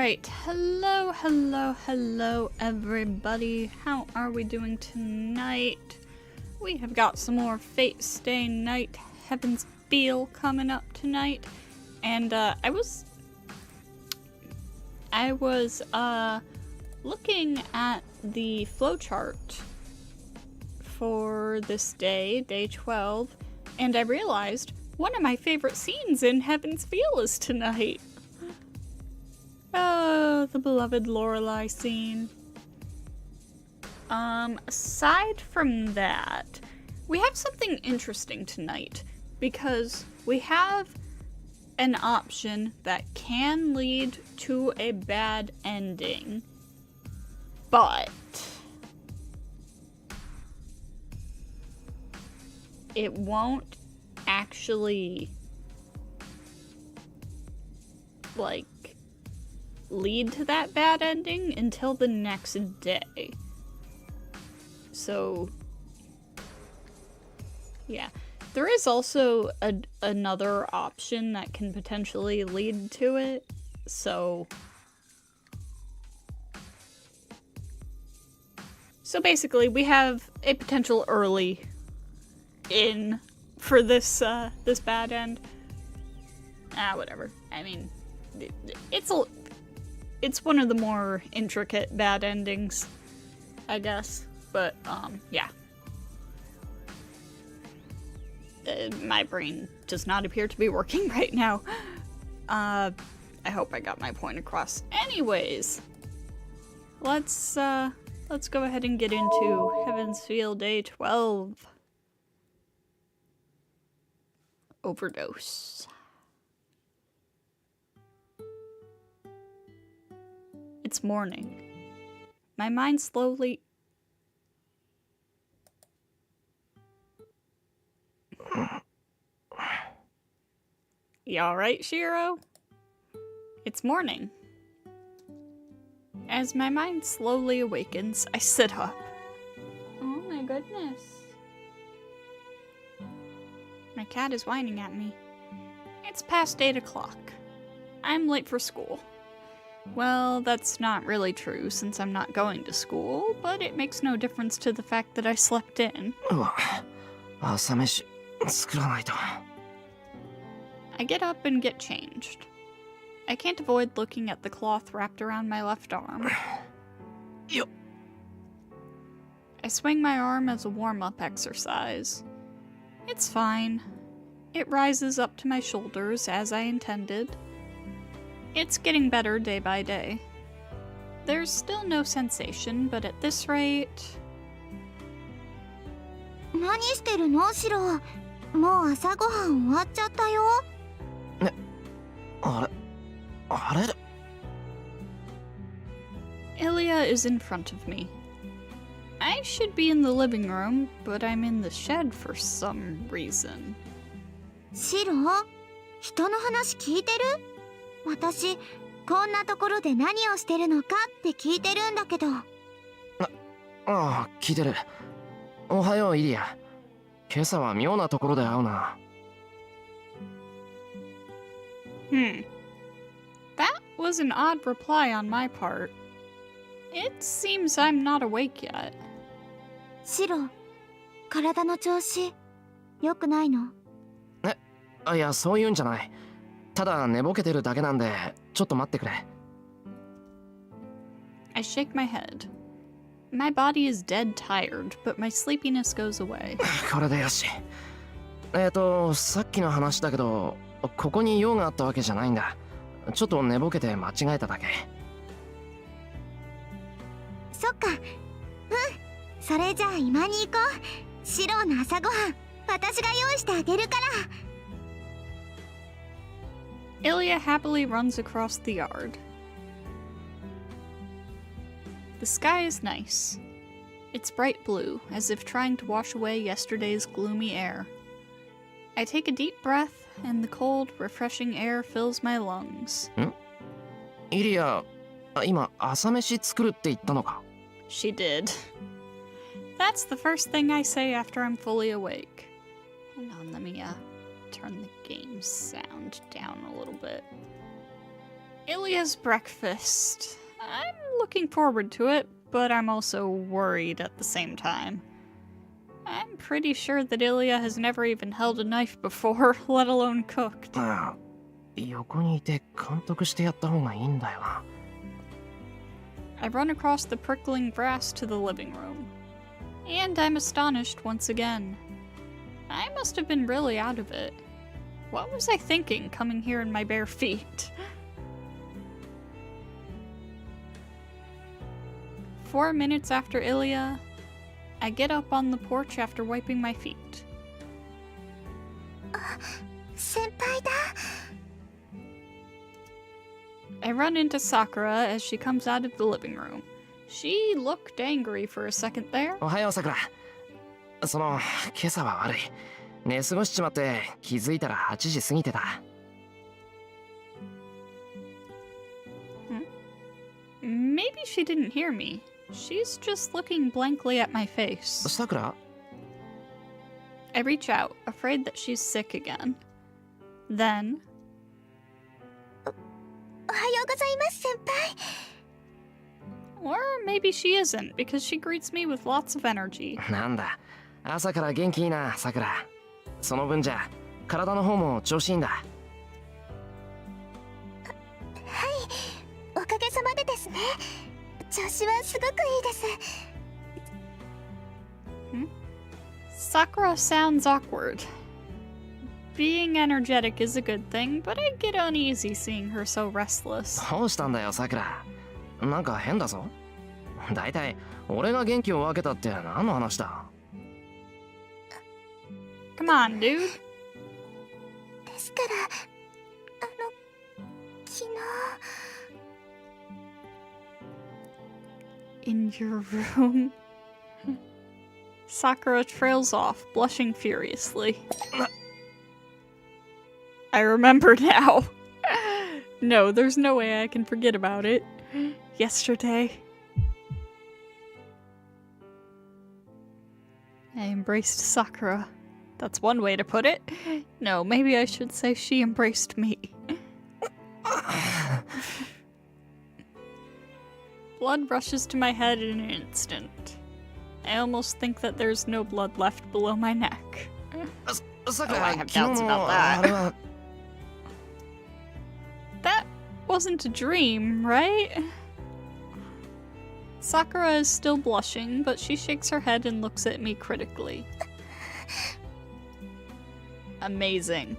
Alright, hello everybody. How are we doing tonight? We have got some more Fate Stay Night Heaven's Feel coming up tonight. And I was looking at the flowchart for this day, day 12, and I realized one of my favorite scenes in Heaven's Feel is tonight. Oh, the beloved Lorelei scene. Aside from that, we have something interesting tonight because we have an option that can lead to a bad ending, but it won't actually, lead to that bad ending until the next day. So, yeah. There is also another option that can potentially lead to it, so basically we have a potential early in for this this bad end. Whatever. I mean, it's one of the more intricate bad endings, I guess. But, yeah. My brain does not appear to be working right now. I hope I got my point across. Anyways, let's go ahead and get into Heaven's Feel Day 12. Overdose. It's morning. My mind slowly... You alright, Shiro? It's morning. As my mind slowly awakens, I sit up. Oh my goodness. My cat is whining at me. It's past 8 o'clock. I'm late for school. Well, that's not really true since I'm not going to school, but it makes no difference to the fact that I slept in. I get up and get changed. I can't avoid looking at the cloth wrapped around my left arm. I swing my arm as a warm-up exercise. It's fine. It rises up to my shoulders as I intended. It's getting better day by day. There's still no sensation, but at this rate... 何してるの、シロ？もう朝ごはん終わっちゃったよ。あれ Ilya is in front of me. I should be in the living room, but I'm in the shed for some reason. シロ？人の話聞いてる？私、こんなところで何をしてるのかって聞いてるんだけど。聞いてる。おはよう、イリア。今朝は妙なところで会うな。That was an odd reply on my part. It seems I'm not awake yet. シロ、体の調子、良くないの？いや、そういうんじゃない。ただ寝ぼけてるだけなんで、ちょっと待ってくれ。I shake my head. My body is dead tired, but my sleepiness goes away. これでよし。さっきの話だけど、ここに用があったわけじゃないんだ。ちょっと寝ぼけて間違えただけ。そっか。それじゃあ今に行こう。シロの朝ごはん、私が用意してあげるから。Ilya happily runs across the yard. The sky is nice. It's bright blue, as if trying to wash away yesterday's gloomy air. I take a deep breath, and the cold, refreshing air fills my lungs. イリア、今朝飯作るって言ったのか? She did. That's the first thing I say after I'm fully awake. Hang on, let me turn the game sound down a little bit. Ilya's breakfast. I'm looking forward to it, but I'm also worried at the same time. I'm pretty sure that Ilya has never even held a knife before, let alone cooked. ああ、横にいて監督してやった方がいいんだよな。I run across the prickling grass to the living room. And I'm astonished once again. I must have been really out of it. What was I thinking coming here in my bare feet? 4 minutes after Ilya, I get up on the porch after wiping my feet. 先輩だ。 I run into Sakura as she comes out of the living room. She looked angry for a second there. おはようさくら。今朝は悪い。寝過ごしちまって気づいたら8時過ぎてた。Maybe she didn't hear me. She's just looking blankly at my face. さくら？ I reach out, afraid that she's sick again. Then, おはようございます先輩。 or maybe she isn't, because she greets me with lots of energy. なんだ。朝から元気いいな、さくら。その分じゃ体の方も調子いいんだ。おかげさまでですね。調子はすごくいいです。 Sakura sounds awkward. Being energetic is a good thing, but I get uneasy seeing her so restless. どうしたんだよ、さくら。なんか変だぞ。だいたい俺が元気を分けたって何の話だ。 Come on, dude. ですから昨日 In your room? Sakura trails off, blushing furiously. I remember now. No, there's no way I can forget about it. Yesterday. I embraced Sakura. That's one way to put it. No, maybe I should say she embraced me. Blood rushes to my head in an instant. I almost think that there's no blood left below my neck. さく Oh, ら、 I have 昨日 doubts の about that. あれは That wasn't a dream, right? Sakura is still blushing, but she shakes her head and looks at me critically. Amazing.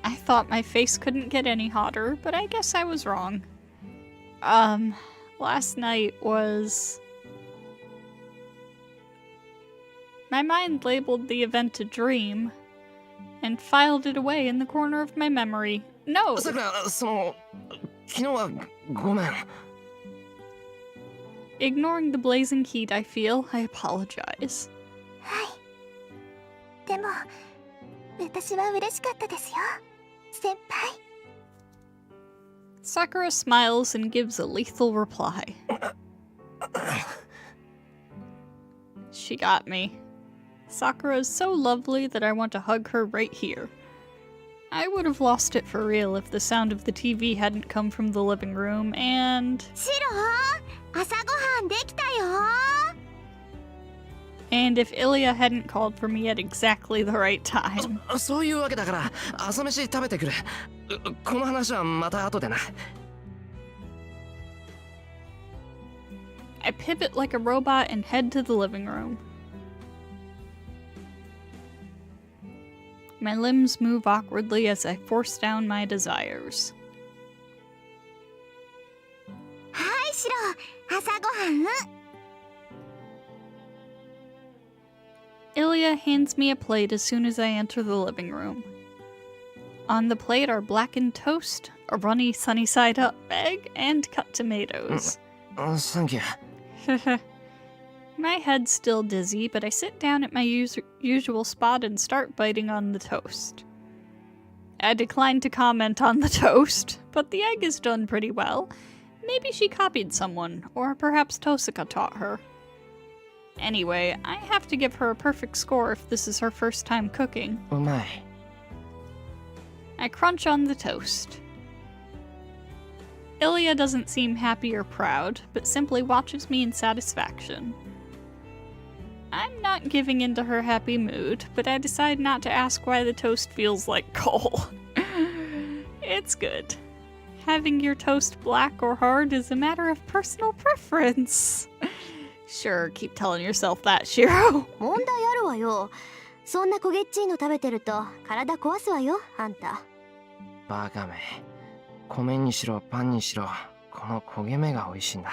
I thought my face couldn't get any hotter, but I guess I was wrong. Last night was... My mind labeled the event a dream, and filed it away in the corner of my memory. No! さくら、昨日はごめん。 Ignoring the blazing heat I feel, I apologize. はいでも私は嬉しかったですよ先輩。 Sakura smiles and gives a lethal reply. She got me. Sakura is so lovely that I want to hug her right here. I would have lost it for real if the sound of the TV hadn't come from the living room, and... シロ朝ごはんできたよ。 And if Ilya hadn't called for me at exactly the right time. そういうわけだから朝飯食べてくる。この話はまた後でな。 I pivot like a robot and head to the living room. My limbs move awkwardly as I force down my desires. はいシロ朝ごはん。 Ilya hands me a plate as soon as I enter the living room. On the plate are blackened toast, a runny sunny side up egg, and cut tomatoes. サンキュー。 My head's still dizzy, but I sit down at my usual spot and start biting on the toast. I decline to comment on the toast, but the egg is done pretty well. Maybe she copied someone, or perhaps Tosaka taught her. Anyway, I have to give her a perfect score if this is her first time cooking. うまい。 I crunch on the toast. Ilya doesn't seem happy or proud, but simply watches me in satisfaction. I'm not giving into her happy mood, but I decide not to ask why the toast feels like coal. It's good. Having your toast black or hard is a matter of personal preference. Sure, keep telling yourself that, Shiro. 問題あるわよ。そんな焦げっちいの食べてると体壊すわよ、あんた。バカめ。米にしろパンにしろ、この焦げ目が美味しいんだ。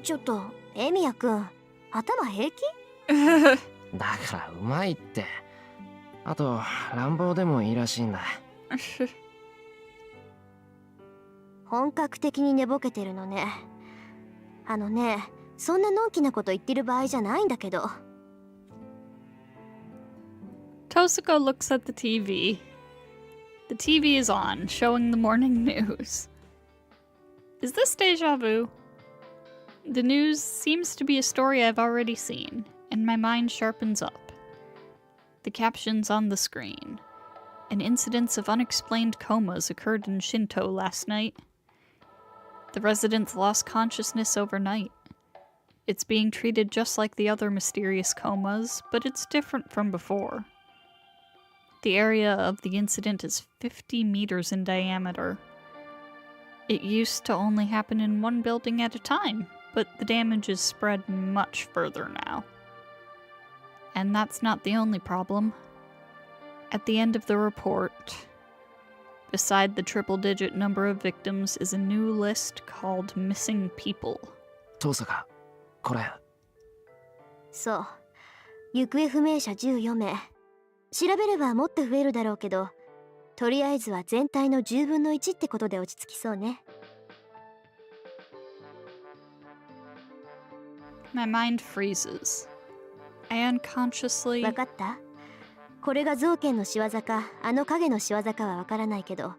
ちょっと、エミヤくん、頭平気？だからうまいって。あと乱暴でもいいらしいんだ。本格的に寝ぼけてるのね。あのね、そんなのんきなこと言ってる場合じゃないんだけど。Tosuko looks at the TV. The TV is on, showing the morning news. Is this deja vu? The news seems to be a story I've already seen, and my mind sharpens up. The captions on the screen. An incidence of unexplained comas occurred in Shinto last night. The residents lost consciousness overnight. It's being treated just like the other mysterious comas, but it's different from before. The area of the incident is 50 meters in diameter. It used to only happen in one building at a time, but the damage is spread much further now. And that's not the only problem. At the end of the report, beside the triple-digit number of victims is a new list called Missing People. 父さんがこれ。そう。行方不明者14名。調べればもっと増えるだろうけど、とりあえずは全体の10分の1ってことで落ち着きそうね。My mind freezes. I unconsciously... わかった？これが造剣の仕業か、あの影の仕業かはわからないけど、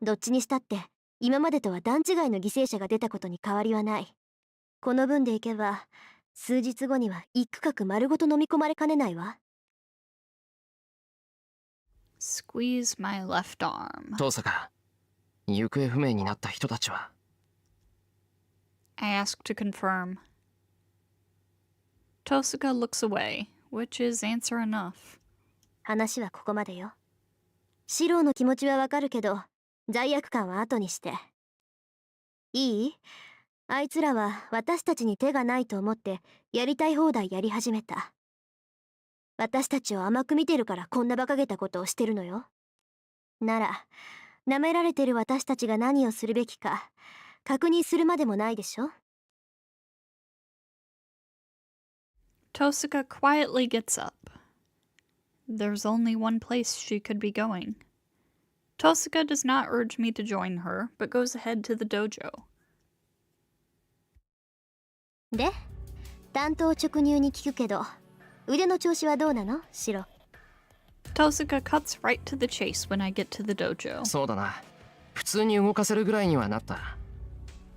どっちにしたって、今までとは段違いの犠牲者が出たことに変わりはない。この分でいけば、数日後には一区画丸ごと飲み込まれかねないわ。Squeeze my left arm. 父さんが行方不明になった人たちは I ask to confirm. Tosuka looks away, which is answer enough. 話はここまでよ。シローの気持ちはわかるけど、罪悪感は後にして。いい？あいつらは私たちに手がないと思ってやりたい放題やり始めた。私たちを甘く見てるからこんな馬鹿げたことをしてるのよ。なら、舐められてる私たちが何をするべきか確認するまでもないでしょ。Tosuka quietly gets up. There's only one place she could be going. Tosuka does not urge me to join her, but goes ahead to the dojo. で、単刀直入に聞くけど、腕の調子はどうなの、シロ？ Tosuka cuts right to the chase when I get to the dojo. そうだな。普通に動かせるぐらいにはなった。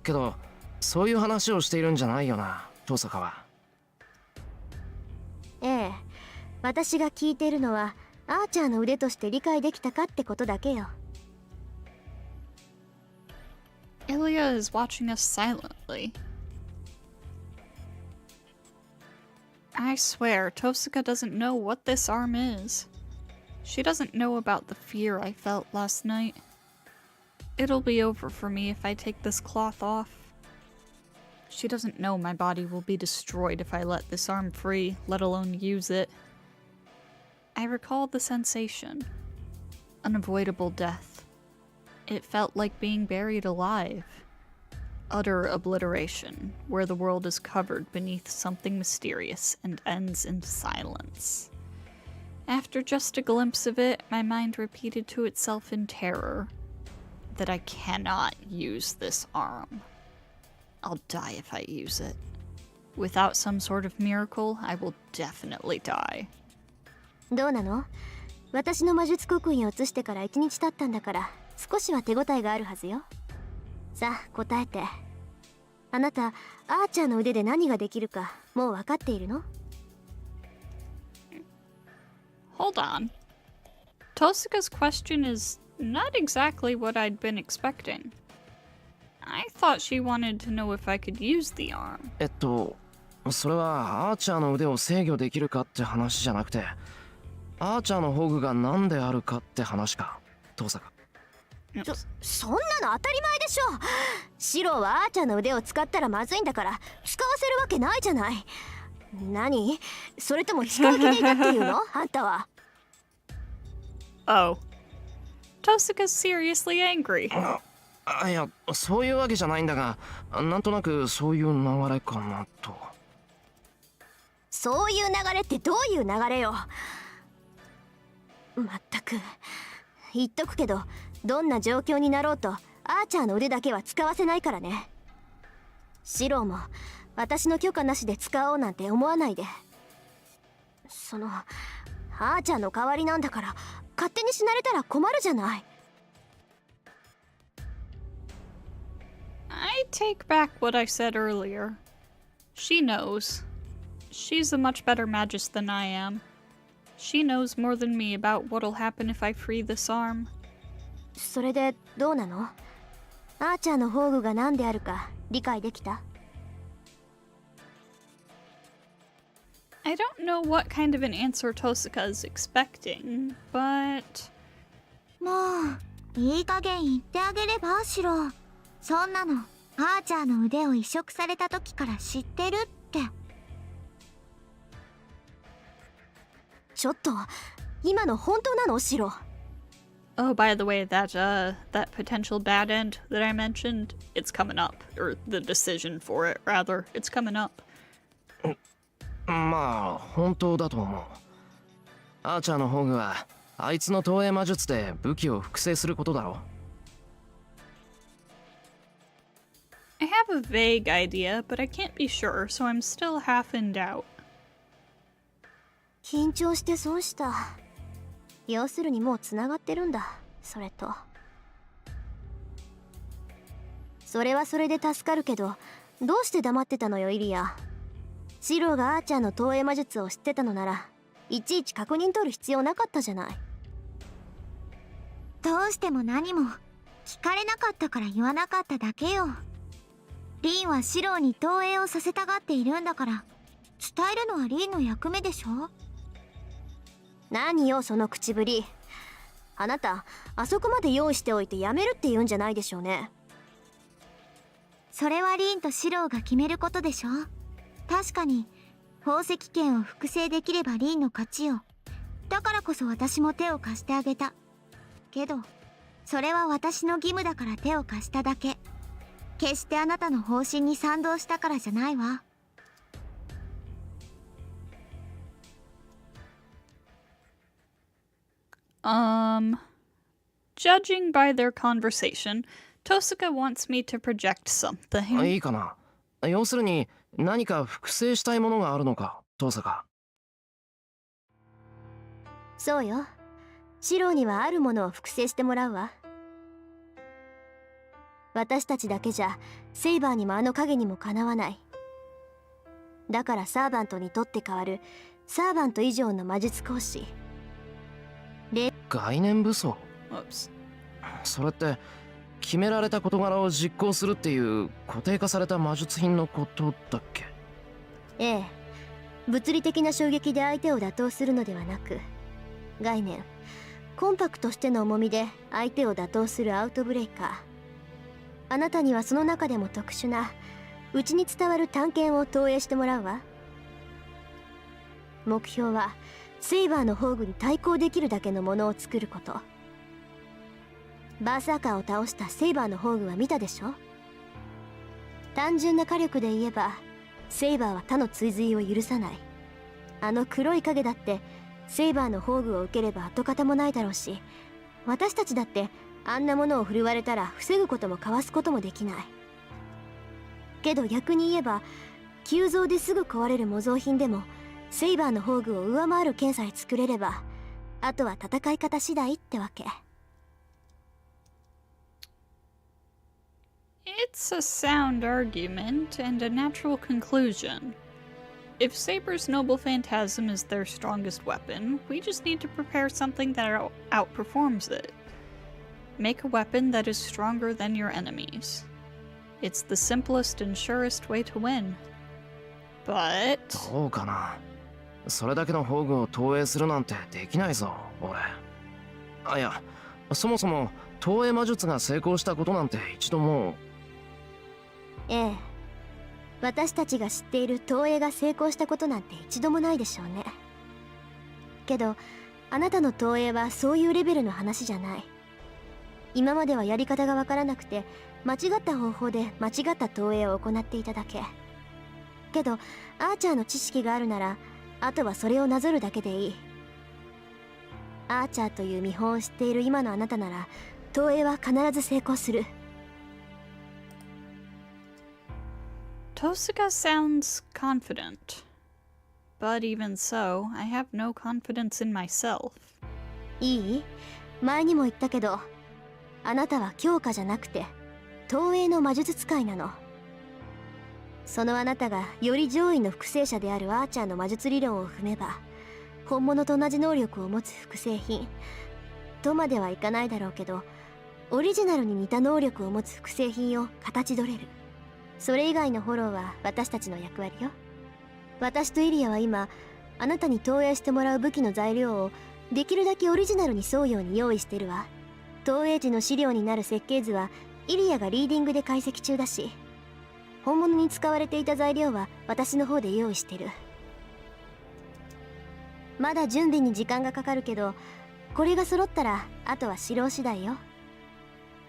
けど、そういう話をしているんじゃないよな、父さんは。ええ、私が聞いてるのはアーチャーの腕として理解できたかってことだけよ。Ilya is watching us silently. I swear, Tosuka doesn't know what this arm is. She doesn't know about the fear I felt last night. It'll be over for me if I take this cloth off. She doesn't know my body will be destroyed if I let this arm free, let alone use it. I recall the sensation. Unavoidable death. It felt like being buried alive. Utter obliteration, where the world is covered beneath something mysterious and ends in silence. After just a glimpse of it, my mind repeated to itself in terror that I cannot use this arm. I'll die if I use it. Without some sort of miracle, I will definitely die. どうなの？私の魔術刻印を移してから1日経ったんだから、少しは手応えがあるはずよ。さあ、答えて。あなた、アーチャーの腕で何ができるか、もう分かっているの？ Hold on. Tosuka's question is Not exactly what I'd been expecting. I thought she wanted to know if I could use the arm. それはアーチャーの腕を制御できるかって話じゃなくて、アーチャーの宝具が何であるかって話か、遠坂。そんなの当たり前でしょ。シロはアーチャーの腕を使ったらまずいんだから使わせるわけないじゃない。何？それとも使う気でいたっていうの？あんたは。Oh. Tosaka's seriously angry. いや、そういうわけじゃないんだが、なんとなくそういう流れかなと。そういう流れってどういう流れよ。まったく言っとくけど、どんな状況になろうとアーチャーの腕だけは使わせないからね。シロも私の許可なしで使おうなんて思わないで。アーチャーの代わりなんだから勝手に死なれたら困るじゃない。I take back what I said earlier. She knows. She's a much better magist than I am. She knows more than me about what'll happen if I free this arm. それでどうなの？アーチャーの宝具が何であるか理解できた？ I don't know what kind of an answer Tosaka is expecting, but... もういい加減言ってあげればシロ。そんなのアーチャーの腕を移植された時から知ってるって。ちょっと今の本当なのシロ？ Oh, by the way, that potential bad end that I mentioned, it's coming up. Or the decision for it, rather. It's coming up. まあ本当だと思う。アーチャーの宝具はあいつの投影魔術で武器を複製することだろう。I have a vague idea, but I can't be sure, so I'm still half in doubt. 緊張して損した。要するにもうつながってるんだ、それと。それはそれで助かるけど、どうして黙ってたのよイリア。シロがアーチャーの投影魔術を知ってたのならいちいち確認取る必要なかったじゃない。どうしても何も聞かれなかったから言わなかっただけよ。リンはシロに投影をさせたがっているんだから伝えるのはリンの役目でしょ。何よその口ぶり。あなたあそこまで用意しておいてやめるって言うんじゃないでしょうね。それはリンとシロが決めることでしょ。確かに宝石剣を複製できればリンの勝ちよ。だからこそ私も手を貸してあげた。けどそれは私の義務だから手を貸しただけ。決してあなたの方針に賛同したからじゃないわ。Judging by their conversation, Tosaka wants me to project something. いいかな。要するに何か複製したいものがあるのか、遠坂。そうよ。シロにはあるものを複製してもらうわ。私たちだけじゃセイバーにもあの影にもかなわない。だからサーバントにとって代わるサーバント以上の魔術講師。概念武装？ Oops. それって決められた事柄を実行するっていう固定化された魔術品のことだっけ？ええ、物理的な衝撃で相手を打倒するのではなく、概念コンパクトしての重みで相手を打倒するアウトブレイカー。あなたにはその中でも特殊なうちに伝わる短剣を投影してもらうわ。目標はセイバーの宝具に対抗できるだけのものを作ること。バーサーカーを倒したセイバーの宝具は見たでしょ。単純な火力で言えばセイバーは他の追随を許さない。あの黒い影だってセイバーの宝具を受ければ跡形もないだろうし、私たちだってあんなものを振るわれたら防ぐこともかわすこともできない。けど逆に言えば急増ですぐ壊れる模造品でもセイバーの宝具を上回る剣さえ作れれば、あとは戦い方次第ってわけ。It's a sound argument and a natural conclusion. If Saber's Noble Phantasm is their strongest weapon, we just need to prepare something that outperforms it. Make a weapon that is stronger than your enemies. It's the simplest and surest way to win. But... どうかな。それだけの宝具を投影するなんてできないぞ、俺。あ、いや、そもそも投影魔術が成功したことなんて一度も。ええ、私たちが知っている投影が成功したことなんて一度もないでしょうね。けどあなたの投影はそういうレベルの話じゃない。今まではやり方がわからなくて間違った方法で間違った投影を行っていただけ。けどアーチャーの知識があるならあとはそれをなぞるだけでいい。アーチャーという見本を知っている今のあなたなら投影は必ず成功する。Tosuka sounds confident. But even so, I have no confidence in myself. いい？前にも言ったけど、あなたは強化じゃなくて投影の魔術使いなの。そのあなたがより上位の複製者であるアーチャーの魔術理論を踏めば本物と同じ能力を持つ複製品とまではいかないだろうけど、オリジナルに似た能力を持つ複製品を形取れる。それ以外のフォローは私たちの役割よ。私とイリアは今あなたに投影してもらう武器の材料をできるだけオリジナルに沿うように用意してるわ。投影時の資料になる設計図はイリアがリーディングで解析中だし、本物に使われていた材料は私の方で用意してる。まだ準備に時間がかかるけど、これが揃ったらあとは指導次第よ。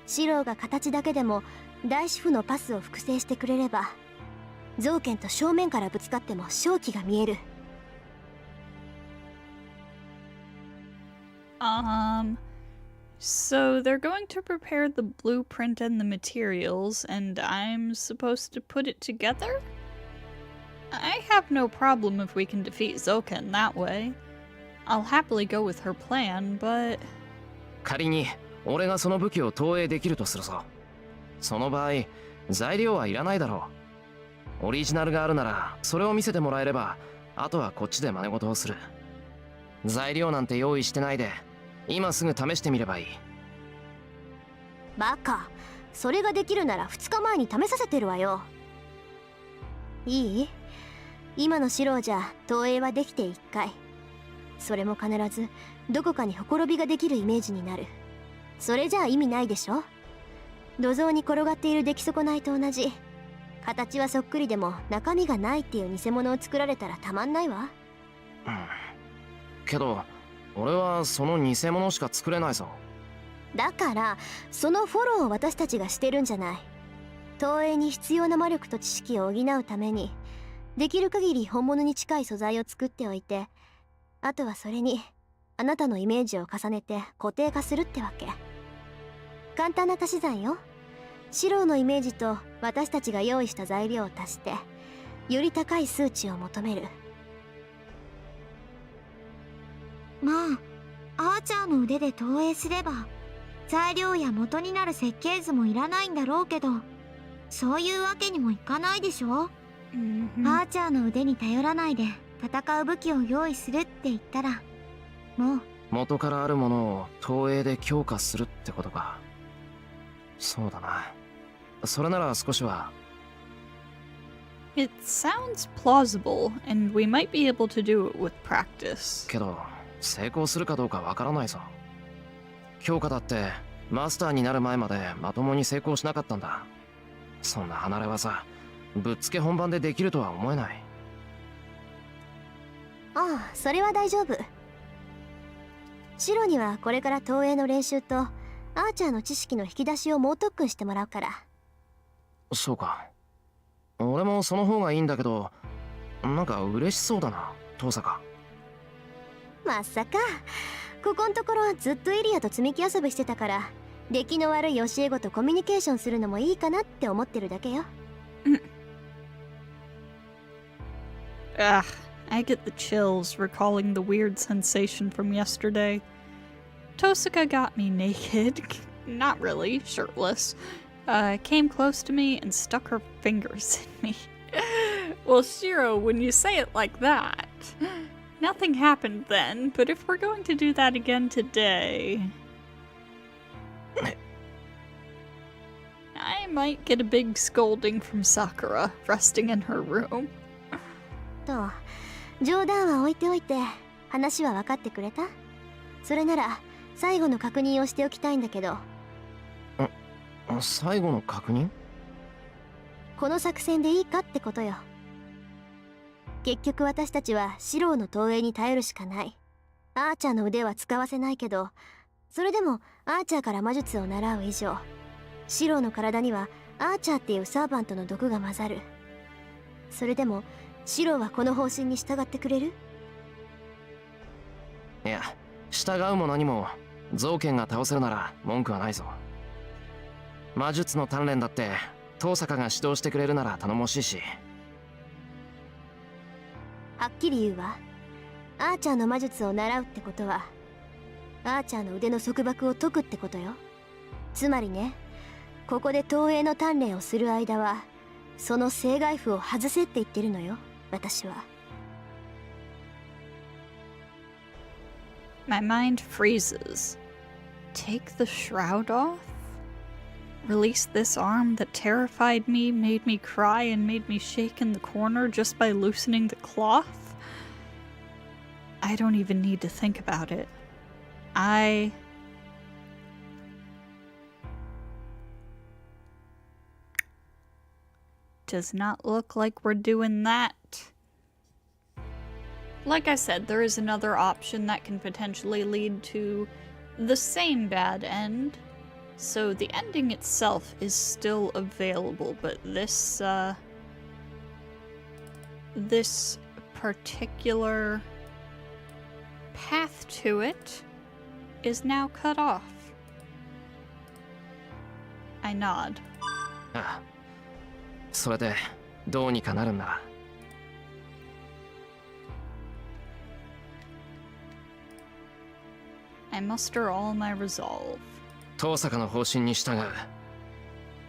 指導が形だけでも大主婦のパスを複製してくれれば造剣と正面からぶつかっても勝機が見える。So they're going to prepare the blueprint and the materials, and I'm supposed to put it together? I have no problem if we can defeat Zoken that way. I'll happily go with her plan, but... 仮に俺がその武器を投影できるとするぞ。その場合、材料はいらないだろう。オリジナルがあるならそれを見せてもらえれば、あとはこっちで真似事をする。材料なんて用意してないで今すぐ試してみればいい。バカ、それができるなら2日前に試させてるわよ。いい？今の指導じゃ投影はできて1回。それも必ずどこかにほころびができるイメージになる。それじゃあ意味ないでしょ。土蔵に転がっている出来損ないと同じ。形はそっくりでも中身がないっていう偽物を作られたらたまんないわ。うん。けど俺はその偽物しか作れないぞ。だからそのフォローを私たちがしてるんじゃない。投影に必要な魔力と知識を補うためにできる限り本物に近い素材を作っておいて、あとはそれにあなたのイメージを重ねて固定化するってわけ。簡単な足し算よ。シローのイメージと私たちが用意した材料を足してより高い数値を求める。まあアーチャーの腕で投影すれば材料や元になる設計図もいらないんだろうけど、そういうわけにもいかないでしょ。アーチャーの腕に頼らないで戦う武器を用意するって言ったらもう元からあるものを投影で強化するってことか。そうだな。それなら少しは。 It sounds plausible, and we might be able to do it with practice. けど成功するかどうかわからないぞ。強化だってマスターになる前までまともに成功しなかったんだ。そんな離れ技ぶっつけ本番でできるとは思えない。ああ、それは大丈夫。シロにはこれから投影の練習とアーチャーの知識の引き出しを猛特訓してもらうから。そうか。俺もその方がいいんだけど、なんか嬉しそうだな、遠坂。まさか。ここんところずっとイリアと積み木遊びしてたから、出来の悪い教え子とコミュニケーションするのもいいかなって思ってるだけよ。Ugh, I get the chills recalling the weird sensation from yesterday. Tosuka got me naked, not really, shirtless, came close to me and stuck her fingers in me. Well, Shiro, when you say it like that, nothing happened then, but if we're going to do that again today... I might get a big scolding from Sakura resting in her room. と冗談は置いておいて話は分かってくれた？それなら最後の確認をしておきたいんだけど。最後の確認？この作戦でいいかってことよ。結局私たちはシローの投影に頼るしかない。アーチャーの腕は使わせないけど、それでもアーチャーから魔術を習う以上、シローの体にはアーチャーっていうサーバントの毒が混ざる。それでもシローはこの方針に従ってくれる？いや、従うも何も造剣が倒せるなら文句はないぞ。魔術の鍛錬だって遠坂が指導してくれるなら頼もしいし。はっきり言うわ。アーチャーの魔術を習うってことはアーチャーの腕の束縛を解くってことよ。つまりね、ここで投影の鍛錬をする間はその正外符を外せって言ってるのよ、私は。 My mind freezes. Take the shroud off? Release this arm that terrified me, made me cry, and made me shake in the corner just by loosening the cloth? I don't even need to think about it. Does not look like we're doing that. Like I said, there is another option that can potentially lead to the same bad end. So the ending itself is still available, but this particular path to it is now cut off. I nod. ああ、それでどうにかなるんだ。I muster all my resolve. 遠坂の方針に従う。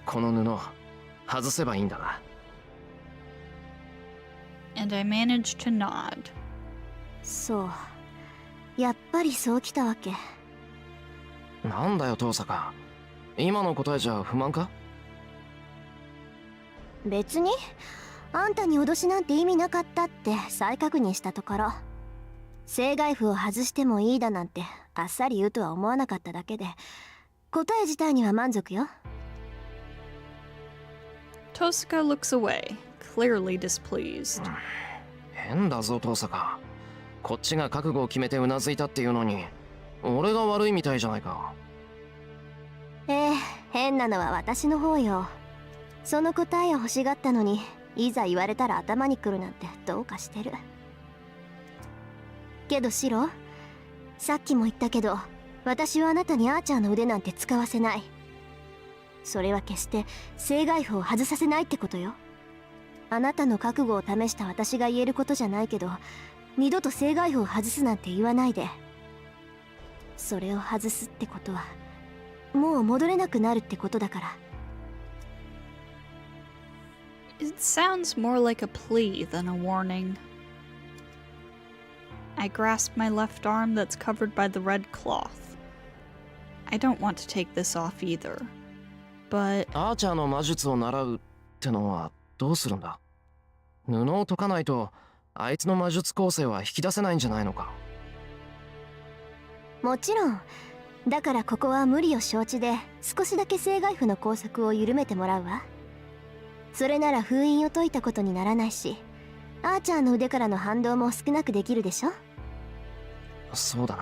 この布外せばいいんだな。And I manage to nod. そう、やっぱりそうきたわけ。なんだよ遠坂、今の答えじゃ不満か？別にあんたに脅しなんて意味なかったって再確認したところ、正外符を外してもいいだなんてあっさり言うとは思わなかっただけで、答え自体には満足よ。 Tosaka looks away, clearly displeased. 変だぞ遠坂、こっちが覚悟を決めてうなずいたっていうのに俺が悪いみたいじゃないか。変なのは私の方よ。その答えを欲しがったのに、いざ言われたら頭にくるなんてどうかしてる。けどシロ、さっきも言ったけど、私はあなたにアーチャーの腕なんて使わせない。それは決して正外符を外させないってことよ。あなたの覚悟を試した私が言えることじゃないけど、二度と正外符を外すなんて言わないで。それを外すってことはもう戻れなくなるってことだから。 It sounds more like a plea than a warning. I grasp my left arm that's covered by the red cloth. I don't want to take this off either, but アーチャーの魔術を習うってのはどうするんだ？布を解かないとあいつの魔術構成は引き出せないんじゃないのか？もちろん。だからここは無理を承知で少しだけ正外符の拘束を緩めてもらうわ。それなら封印を解いたことにならないし、アーチャーの腕からの反動も少なくできるでしょ。そうだ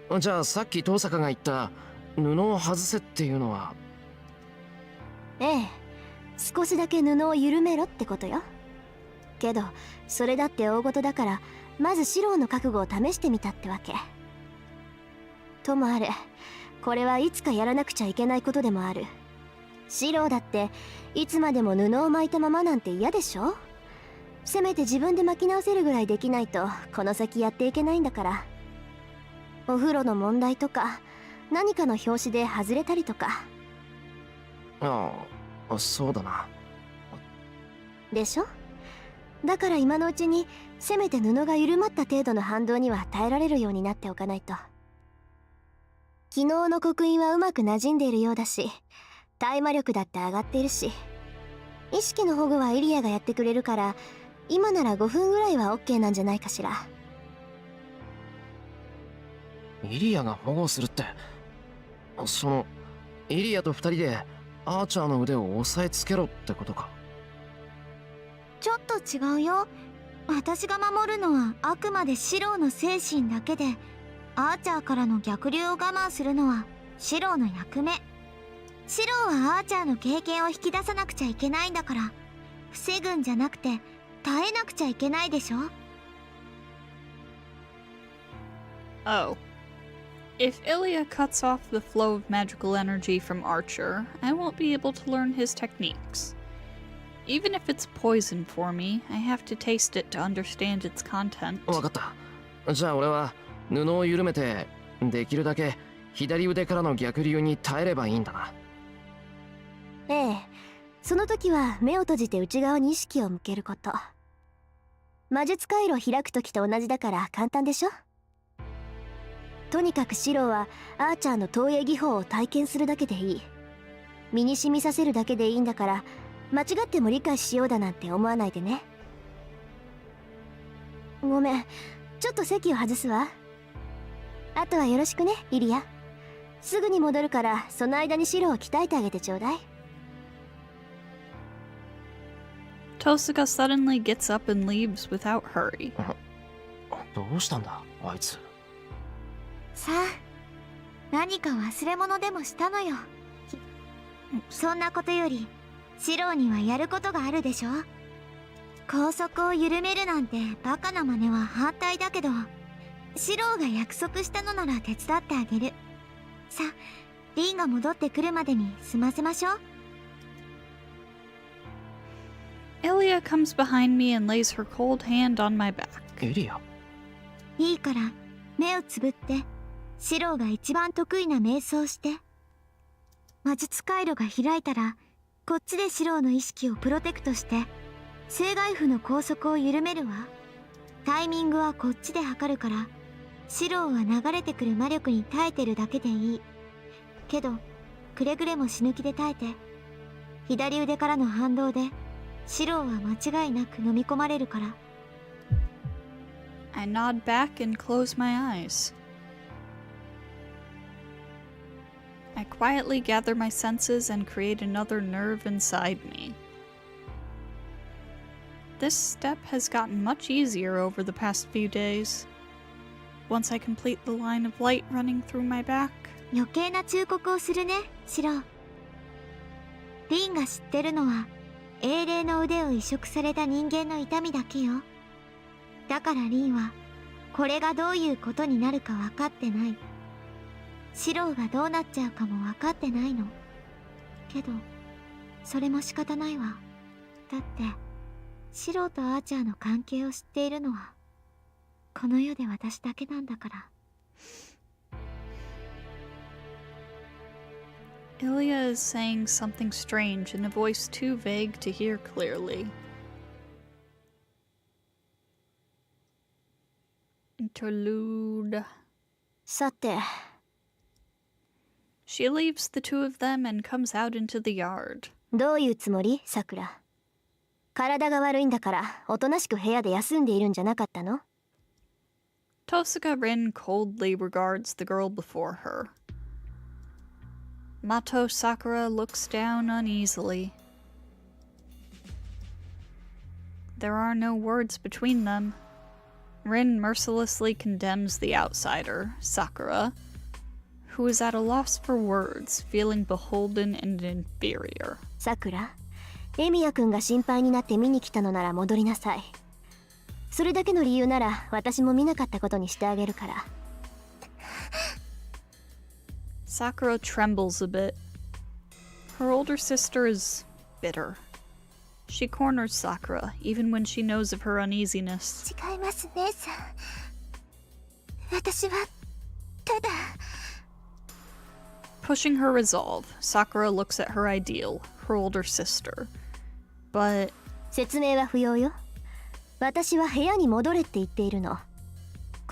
な。じゃあさっき遠坂が言った布を外せっていうのは？ええ、少しだけ布を緩めろってことよ。けどそれだって大事だから、まずシローの覚悟を試してみたってわけ。ともあれ、これはいつかやらなくちゃいけないことでもある。シローだっていつまでも布を巻いたままなんて嫌でしょ。せめて自分で巻き直せるぐらいできないとこの先やっていけないんだから。お風呂の問題とか何かの拍子で外れたりとか。ああ、そうだな。でしょ。だから今のうちにせめて布が緩まった程度の反動には耐えられるようになっておかないと。昨日の刻印はうまく馴染んでいるようだし、耐魔力だって上がっているし、意識の保護はイリアがやってくれるから、今なら5分ぐらいは OK なんじゃないかしら。イリアが保護するって、イリアと2人でアーチャーの腕を押さえつけろってことか。ちょっと違うよ。私が守るのはあくまでシロウの精神だけで、アーチャーからの逆流を我慢するのはシロウの役目。シロウはアーチャーの経験を引き出さなくちゃいけないんだから、防ぐんじゃなくて耐えなくちゃいけないでしょ。 Oh. If Ilya cuts off the flow of magical energy from Archer, I won't be able to learn his techniques. Even if it's poison for me, I have to taste it to understand its content. わかった。じゃあ俺は布を緩めて、できるだけ左腕からの逆流に耐えればいいんだな。ええ、その時は目を閉じて内側に意識を向けること。魔術回路を開く時と同じだから簡単でしょ。とにかくシロはアーチャーの投影技法を体験するだけでいい。身に染みさせるだけでいいんだから、間違っても理解しようだなんて思わないでね。ごめん、ちょっと席を外すわ。あとはよろしくね、イリア。すぐに戻るから、その間にシロを鍛えてあげてちょうだい。Tosuga suddenly gets up and leaves without hurry. どうしたんだ、あいつ。さあ、何か忘れ物でもしたのよ。そんなことよりシロウにはやることがあるでしょ。拘束を緩めるなんてバカな真似は反対だけど、シロウが約束したのなら手伝ってあげる。さあ、リンが戻ってくるまでに済ませましょう。Ilya comes behind me and lays her cold hand on my back. エリア。いいから目をつぶってシロウが一番得意な瞑想して。魔術回路が開いたらこっちでシロウの意識をプロテクトして正外符の拘束を緩めるわ。タイミングはこっちで測るから、シロウは流れてくる魔力に耐えてるだけでいい。けどくれぐれも死ぬ気で耐えて。左腕からの反動でシロウは間違いなく飲み込まれるから。 I nod back and close my eyes. I quietly gather my senses and create another nerve inside me. This step has gotten much easier over the past few days. Once I complete the line of light running through my back. 余計な忠告をするね、シロウ。リンが知ってるのは英霊の腕を移植された人間の痛みだけよ。だからリンはこれがどういうことになるか分かってない。シロウがどうなっちゃうかも分かってないの。けどそれも仕方ないわ。だってシロウとアーチャーの関係を知っているのはこの世で私だけなんだから。 Ilya is saying something strange in a voice too vague to hear clearly. Interlude. さて。She leaves the two of them and comes out into the yard. どういうつもり、さくら。体が悪いんだからおとなしく部屋で休んでいるんじゃなかったの？ Tosuga Rin coldly regards the girl before her. Mato Sakura looks down uneasily. There are no words between them. Rin mercilessly condemns the outsider, Sakura, who is at a loss for words, feeling beholden and inferior. さくら、エミヤくんが心配になって見に来たのなら戻りなさい。それだけの理由なら私も見なかったことにしてあげるから。Sakura trembles a bit. Her older sister is bitter. She corners Sakura, even when she knows of her uneasiness. 違います姉さん。私はただ。 Pushing her resolve, Sakura looks at her ideal, her older sister. But 説明は不要よ。私は部屋に戻れって言っているの。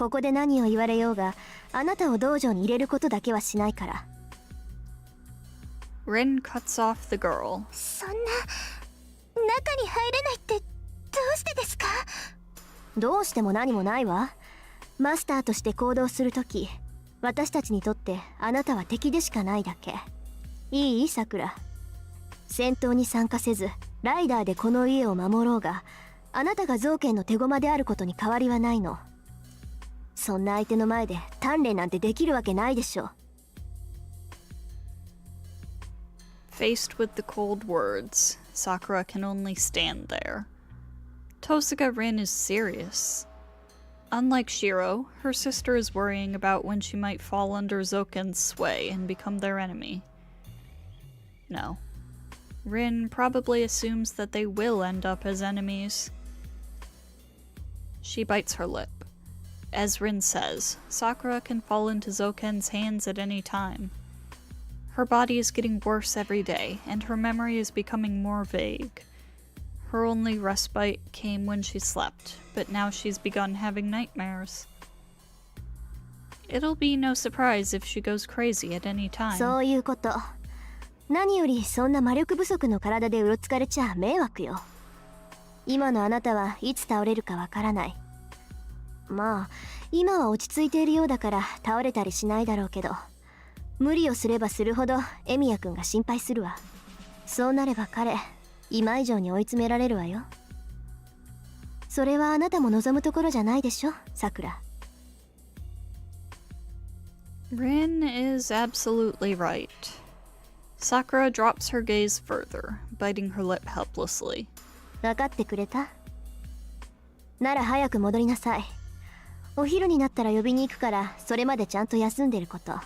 ここで何を言われようがあなたを道場に入れることだけはしないから。 Rin cuts off the girl. そんな中に入れないってどうしてですか？どうしても何もないわ。マスターとして行動するとき、私たちにとってあなたは敵でしかないだけ。いい？さくら。戦闘に参加せずライダーでこの家を守ろうが、あなたが造剣の手駒であることに変わりはないの。そんな相手の前で鍛錬なんてできるわけないでしょ。 Faced with the cold words, Sakura can only stand there. Tosuga Rin is serious. Unlike Shiro, her sister is worrying about when she might fall under Zoken's sway and become their enemy. No. Rin probably assumes that they will end up as enemies. She bites her lip. As Rin says, Sakura can fall into Zoken's hands at any time. Her body is getting worse every day, and her memory is becoming more vague. Her only respite came when she slept, but now she's begun having nightmares. It'll be no surprise if she goes crazy at any time. そういうこと。何よりそんな魔力不足の体でうろつかれちゃ迷惑よ。今のあなたはいつ倒れるかわからない。まあ今は落ち着いているようだから倒れたりしないだろうけど、無理をすればするほどエミヤくんが心配するわ。そうなれば彼今以上に追い詰められるわよ。それはあなたも望むところじゃないでしょ、さくら。 Rin is absolutely right. Sakura drops her gaze further, biting her lip helplessly. 分かってくれた？なら早く戻りなさい。お昼になったら呼びに行くから、それまでちゃんと休んでること。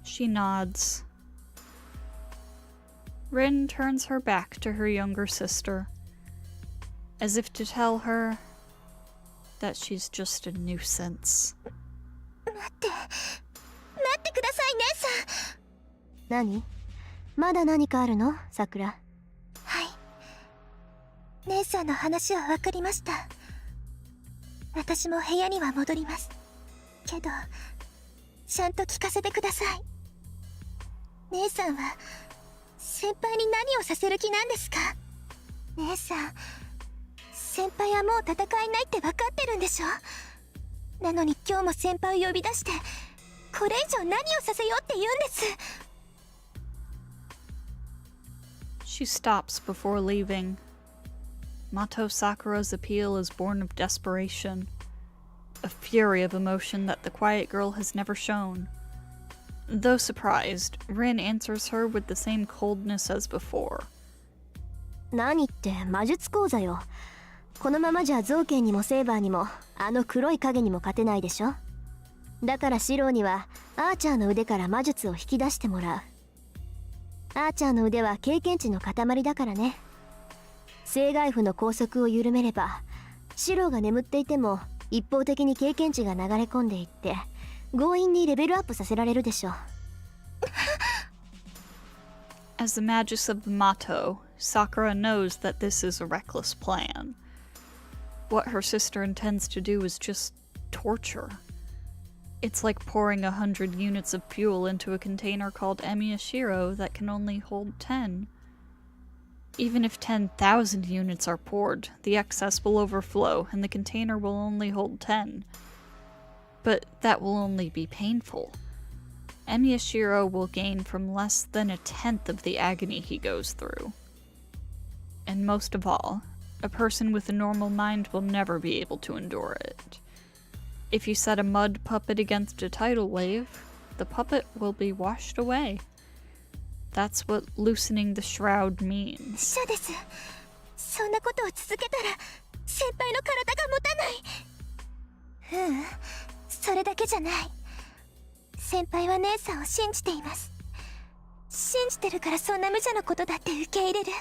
She nods. Rin turns her back to her younger sister, as if to tell her that she's just a nuisance. 待ってください、姉さん。何？まだ何かあるの？さくら。はい。姉さんの話は分かりました。私も部屋には戻ります。けど、ちゃんと聞かせてください。姉さんは先輩に何をさせる気なんですか？姉さん、先輩はもう戦えないって分かってるんでしょ？なのに今日も先輩を呼び出して、これ以上何をさせようって言うんです。 She stops before leaving. Mato Sakura's appeal is born of desperation, a fury of emotion that the quiet girl has never shown. Though surprised, Rin answers her with the same coldness as before. 何って魔術講座よ。このままじゃ造剣にもセーバーにもあの黒い影にも勝てないでしょ。だからシローにはアーチャーの腕から魔術を引き出してもらう。アーチャーの腕は経験値の塊だからね。正外符の拘束を緩めれば、シローが眠っていても一方的に経験値が流れ込んでいって強引にレベルアップさせられるでしょ。As the magus of the Mato, Sakura knows that this is a reckless plan. What her sister intends to do is just torture. It's like pouring 100 units of fuel into a container called Emiyashiro that can only hold 10. Even if 10,000 units are poured, the excess will overflow and the container will only hold 10. But that will only be painful. Emiyashiro will gain from less than a tenth of the agony he goes through. And most of all, a person with a normal mind will never be able to endure it. If you set a mud puppet against a tidal wave, the puppet will be washed away. That's what loosening the shroud means. そうです。そんなことを続けたら先輩の体が持たない。それだけじゃない。先輩は姉さんを信じています。信じてるからそんな無茶なことだって受け入れる。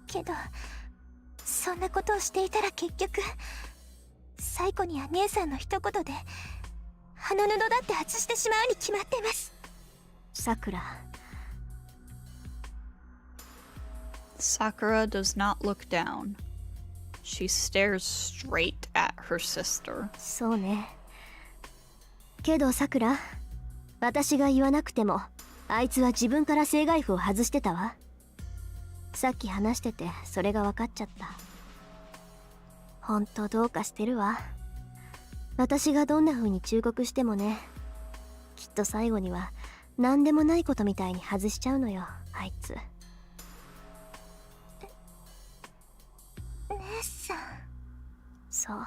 けどそんなことをしていたら結局最後には姉さんの一言で鼻布だって外してしまうに決まってます。さくら。 Sakura does not look down. She stares straight at her sister. そうね。けどさくら、私が言わなくてもあいつは自分から正外符を外してたわ。さっき話しててそれが分かっちゃった。ほんとどうかしてるわ。私がどんな風に忠告してもね、きっと最後には何でもないことみたいに外しちゃうのよ、あいつ。姉さん。そう、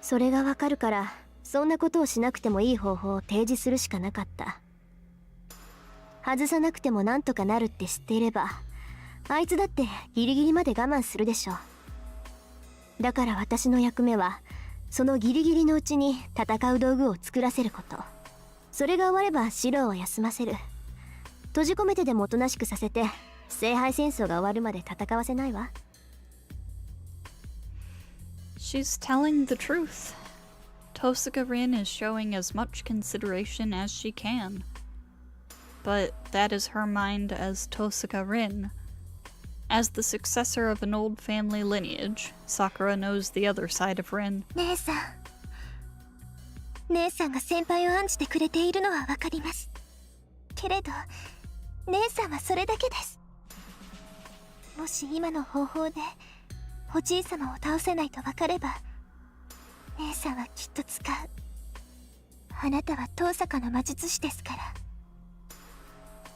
それが分かるからそんなことをしなくてもいい方法を提示するしかなかった。外さなくてもなんとかなるって知っていれば、あいつだってギリギリまで我慢するでしょ。だから私の役目はそのギリギリのうちに戦う道具を作らせること。それが終わればシローを休ませる。閉じ込めてでもおとなしくさせて聖杯戦争が終わるまで戦わせないわ。She's telling the truth. Tosaka Rin is showing as much consideration as she can. But that is her mind as Tosaka Rin. As the successor of an old family lineage, Sakura knows the other side of Rin. 姉さん。姉さんが先輩を案じてくれているのはわかります。けれど、姉さんはそれだけです。もし今の方法でおじい様を倒せないとわかれば、姉さんはきっと使う。あなたは遠坂の魔術師ですから。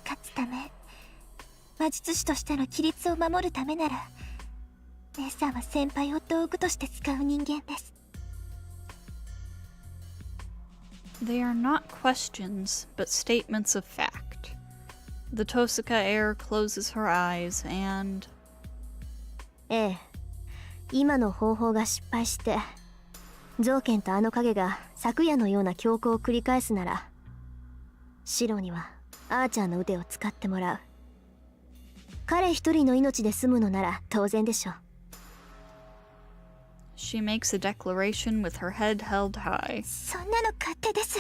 勝つため、魔術師としての規律を守るためなら、姉さんは先輩を道具として使う人間です。They are not questions, but statements of fact. The Tosaka heir closes her eyes and... ええ、今の方法が失敗してゾウケンとあの影が昨夜のような強行を繰り返すなら、シロにはアーチャーの腕を使ってもらう。彼一人の命で済むのなら当然でしょう。She makes a declaration with her head held high. そんなの勝手です。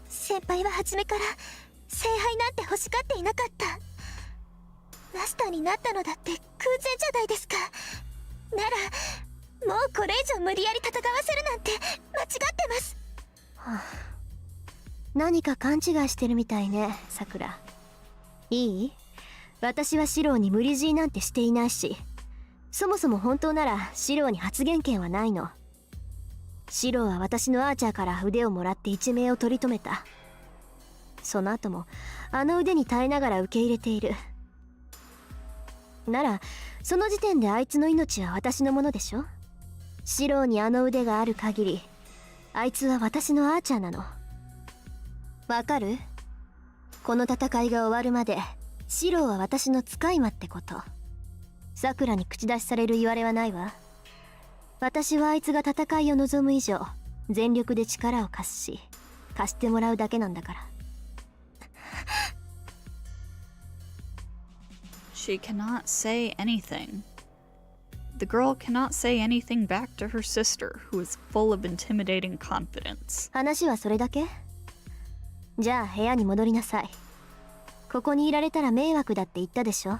先輩は初めから聖杯なんて欲しがっていなかった。マスターになったのだって偶然じゃないですか。ならもうこれ以上無理やり戦わせるなんて間違ってます。はあ、何か勘違いしてるみたいね、さくら。いい？私はシローに無理強いなんてしていないし、そもそも本当ならシローに発言権はないの。シローは私のアーチャーから腕をもらって一命を取り留めた。その後もあの腕に耐えながら受け入れている。ならその時点であいつの命は私のものでしょ。シローにあの腕がある限り、あいつは私のアーチャーなの。わかる？この戦いが終わるまでシローは私の使い魔ってこと。さくらに口出しされる言われはないわ。私はあいつが戦いを望む以上全力で力を貸すし、貸してもらうだけなんだから。She cannot say anything. The girl cannot say anything back to her sister, who is full of intimidating confidence. 話はそれだけ？じゃあ部屋に戻りなさい。ここにいられたら迷惑だって言ったでしょ。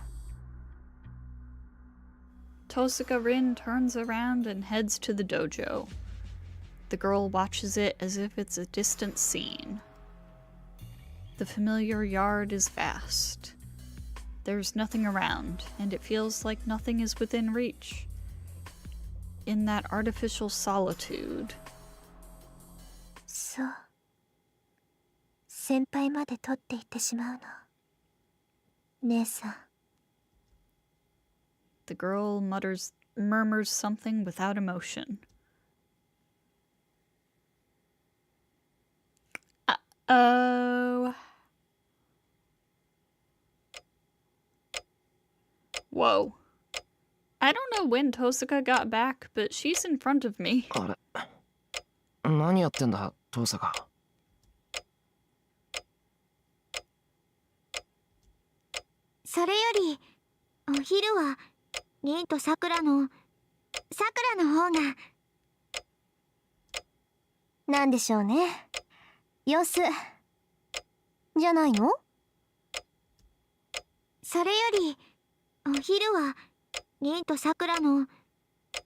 Tosaka Rin turns around and heads to the dojo. The girl watches it as if it's a distant scene. The familiar yard is vast. There's nothing around, and it feels like nothing is within reach. In that artificial solitude. そう。先輩まで取っていってしまうの。姉さん。The girl murmurs something without emotion. Uh-oh. Whoa. I don't know when Tosaka got back, but she's in front of me. あれ、何やってんだ、遠坂。それよりお昼は凛とさくらの方が。なんでしょうね。様子じゃないの？それよりお昼は凛とさくらの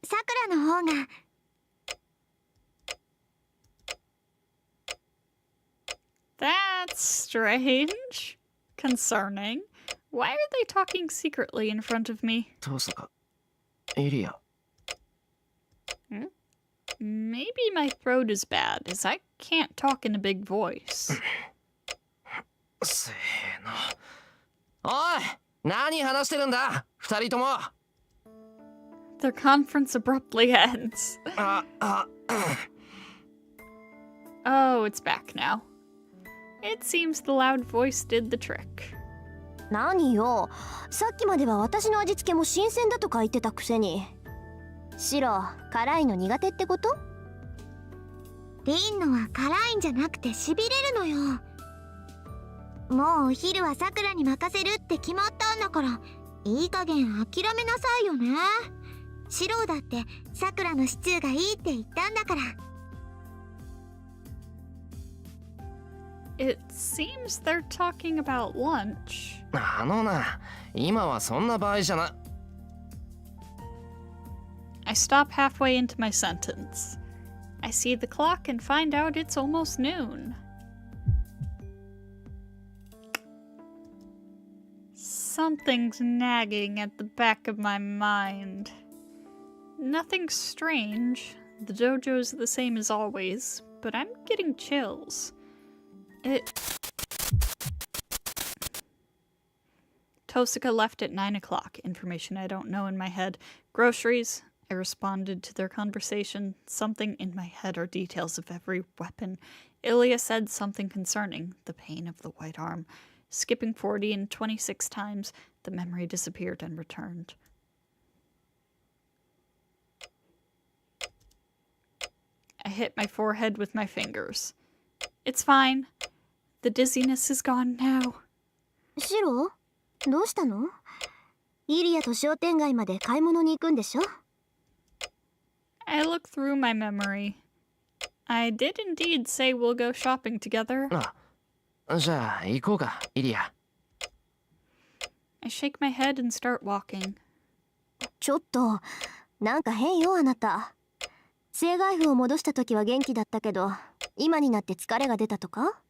さくらの方が。That's strange. Concerning. Why are they talking secretly in front of me? トスカ、イリア。Maybe my throat is bad, as I can't talk in a big voice. せーの。おい、何話してるんだ、二人とも。Their conference abruptly ends. Oh, it's back now. It seems the loud voice did the trick. 何よ、さっきまでは私の味付けも新鮮だとか言ってたくせに。シロ、辛いの苦手ってこと？リンのは辛いんじゃなくてしびれるのよ。もうお昼はさくらに任せるって決まったんだから、いい加減諦めなさいよね。シロだってさくらのシチューがいいって言ったんだから。It seems they're talking about lunch. あのな、今はそんな場合じゃな。I stop halfway into my sentence. I see the clock and find out it's almost noon. Something's nagging at the back of my mind. Nothing strange. The dojo's the same as always, but I'm getting chills. Tosaka left at 9 o'clock. Information I don't know in my head. Groceries. I responded to their conversation. Something in my head are details of every weapon. Ilya said something concerning the pain of the white arm. Skipping 40 and 26 times, the memory disappeared and returned. I hit my forehead with my fingers. It's fine. The dizziness is gone now. シロ、どうしたの？イリアと商店街まで買い物に行くんでしょ？ I look through my memory. I did indeed say we'll go shopping together. じゃあ行こうか、イリア。I shake my head and start walking. ちょっと、なんか変よあなた。生涯譜を戻した時は元気だったけど、今になって疲れが出たとか？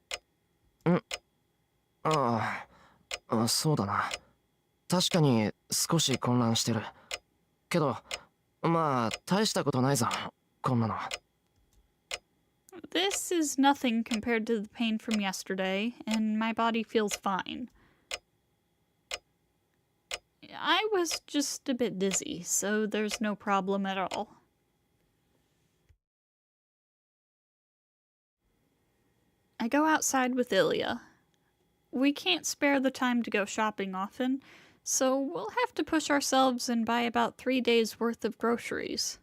そうだな。確かに少し混乱してる。けど、まあ大したことないぞ、こんなの。This is nothing compared to the pain from yesterday, and my body feels fine. I was just a bit dizzy, so there's no problem at all. I go outside with Ilya. We can't spare the time to go shopping often, so we'll have to push ourselves and buy about 3 days' worth of groceries.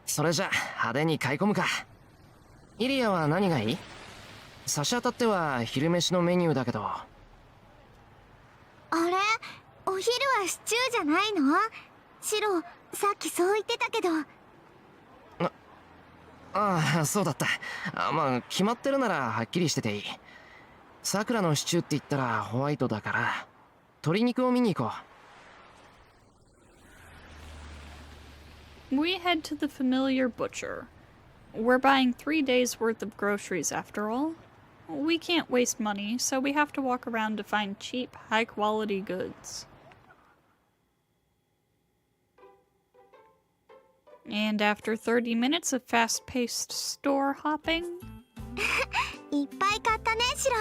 So れじゃ派手に買い込むか。イリアは何がいい？差し当たっては昼飯のメニューだけど。あれ？お昼はシチューじゃないの？シロ、さっきそう言ってたけど。ああ、そうだった。まあ決まってるならはっきりしてていい。さくらのシチューって言ったらホワイトだから、鶏肉を見に行こWe head to the familiar butcher. We're buying 3 days' worth of groceries after all. We can't waste money, so we have to walk around to find cheap, high-quality goods. And after 30 minutes of fast-paced store hopping... いっぱい買ったね、シロ。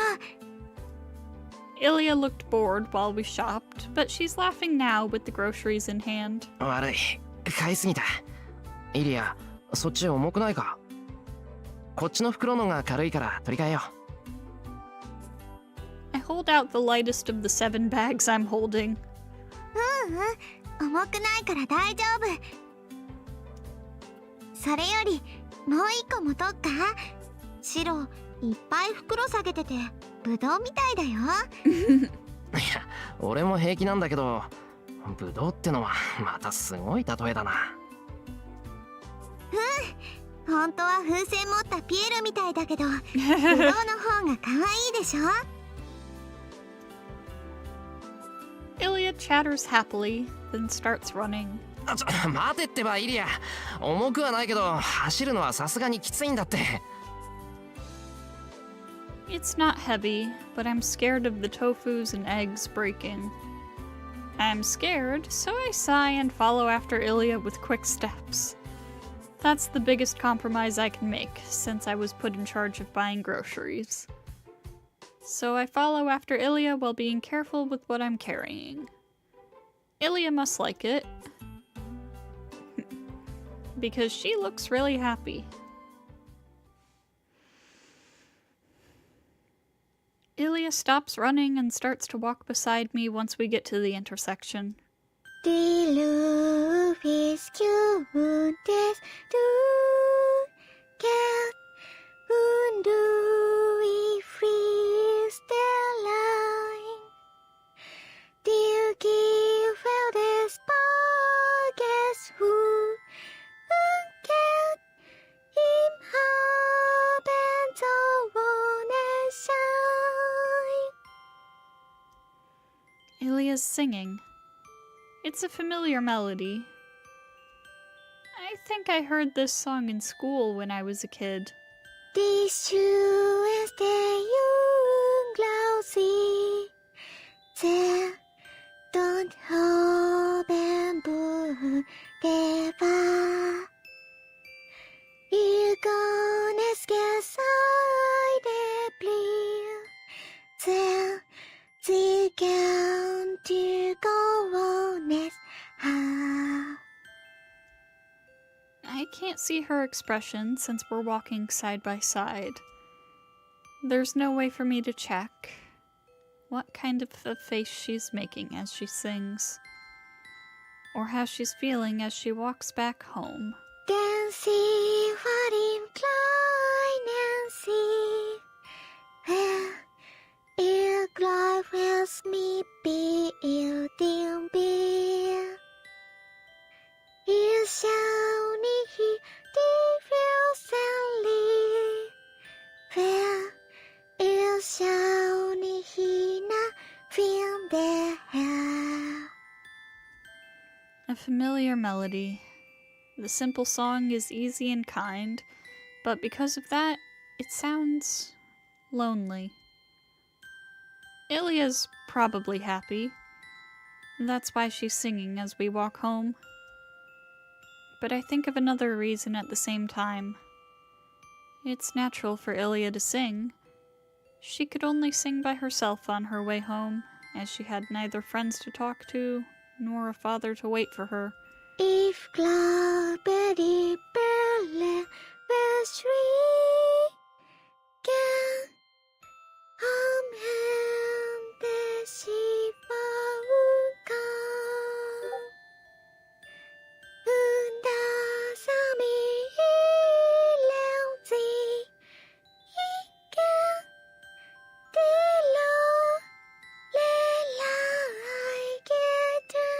Ilya looked bored while we shopped, but she's laughing now with the groceries in hand. う。悪い、買いすぎた。イリア、そっち重くないか？こっちの袋のが軽いから取り替えよう。I hold out the lightest of the 7 bags I'm holding. 重くないから大丈夫。それよりもう一個持とっか。シロ、いっぱい袋下げててブドウみたいだよ。いや、俺も平気なんだけど、ブドウってのはまたすごい例えだな。本当は風船持ったピエロみたいだけど、ぶどうの方が可愛いでしょ。Ilya chatters happily, then starts running. 待てってばイリア。重くはないけど走るのはさすがにきついんだって。It's not heavy, but I'm scared of the tofus and eggs breaking. I'm scared, so I sigh and follow after Ilya with quick steps. That's the biggest compromise I can make, since I was put in charge of buying groceries. So I follow after Ilya while being careful with what I'm carrying. Ilya must like it, because she looks really happy. Ilya stops running and starts to walk beside me once we get to the intersection. The roof is cute as get undo we freeze the line. Do you give out this guess who get him up and so on and shine. Ilya's singing. It's a familiar melody. I think I heard this song in school when I was a kid. This shoe is the young glossy. There don't hope and boo never. You gonna scare side the blue. There the count to go on as how. I can't see her expression since we're walking side by side. There's no way for me to check what kind of a face she's making as she sings, or how she's feeling as she walks back home. Then see what incline and see where il glide with me be il dim beer. Il shall he diffuse and leave where il shall he not feel the hair. A familiar melody. The simple song is easy and kind, but because of that, it sounds lonely. Ilya's probably happy. That's why she's singing as we walk home. But I think of another reason at the same time. It's natural for Ilya to sing. She could only sing by herself on her way home, as she had neither friends to talk to, nor a father to wait for her. If cloudberry belle was free, can the shiva Undasami ilauzi ikan dilo lelai kita.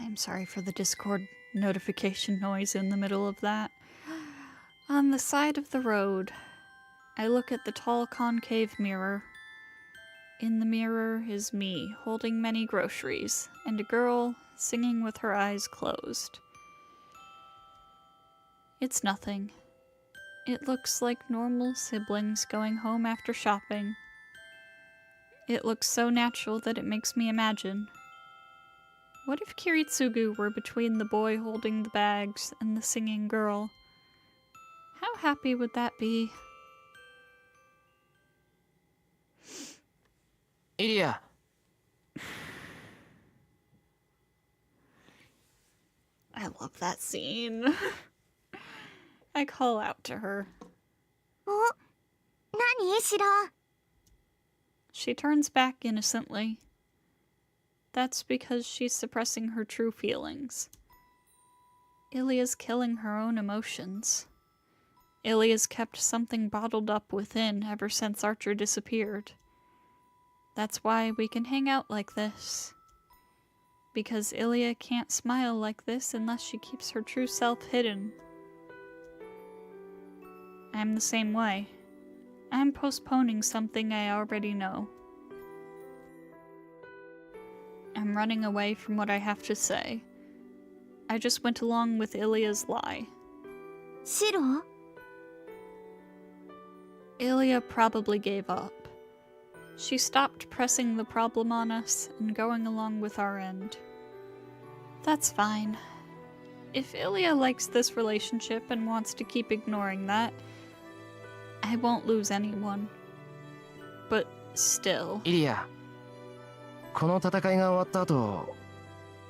I'm sorry for the Discord notification noise in the middle of that. On the side of the road, I look at the tall concave mirror. In the mirror is me, holding many groceries, and a girl singing with her eyes closed. It's nothing. It looks like normal siblings going home after shopping. It looks so natural that it makes me imagine. What if Kiritsugu were between the boy holding the bags and the singing girl? How happy would that be? Ilya. I love that scene. I call out to her. お、何シロ? She turns back innocently. That's because she's suppressing her true feelings. Ilya's killing her own emotions. Ilya's kept something bottled up within ever since Archer disappeared. That's why we can hang out like this. Because Ilya can't smile like this unless she keeps her true self hidden. I'm the same way. I'm postponing something I already know. I'm running away from what I have to say. I just went along with Ilya's lie. シロ Ilya probably gave up. She stopped pressing the problem on us and going along with our end. That's fine. If Ilya likes this relationship and wants to keep ignoring that, I won't lose anyone. But still. イリア、この戦いが終わった後、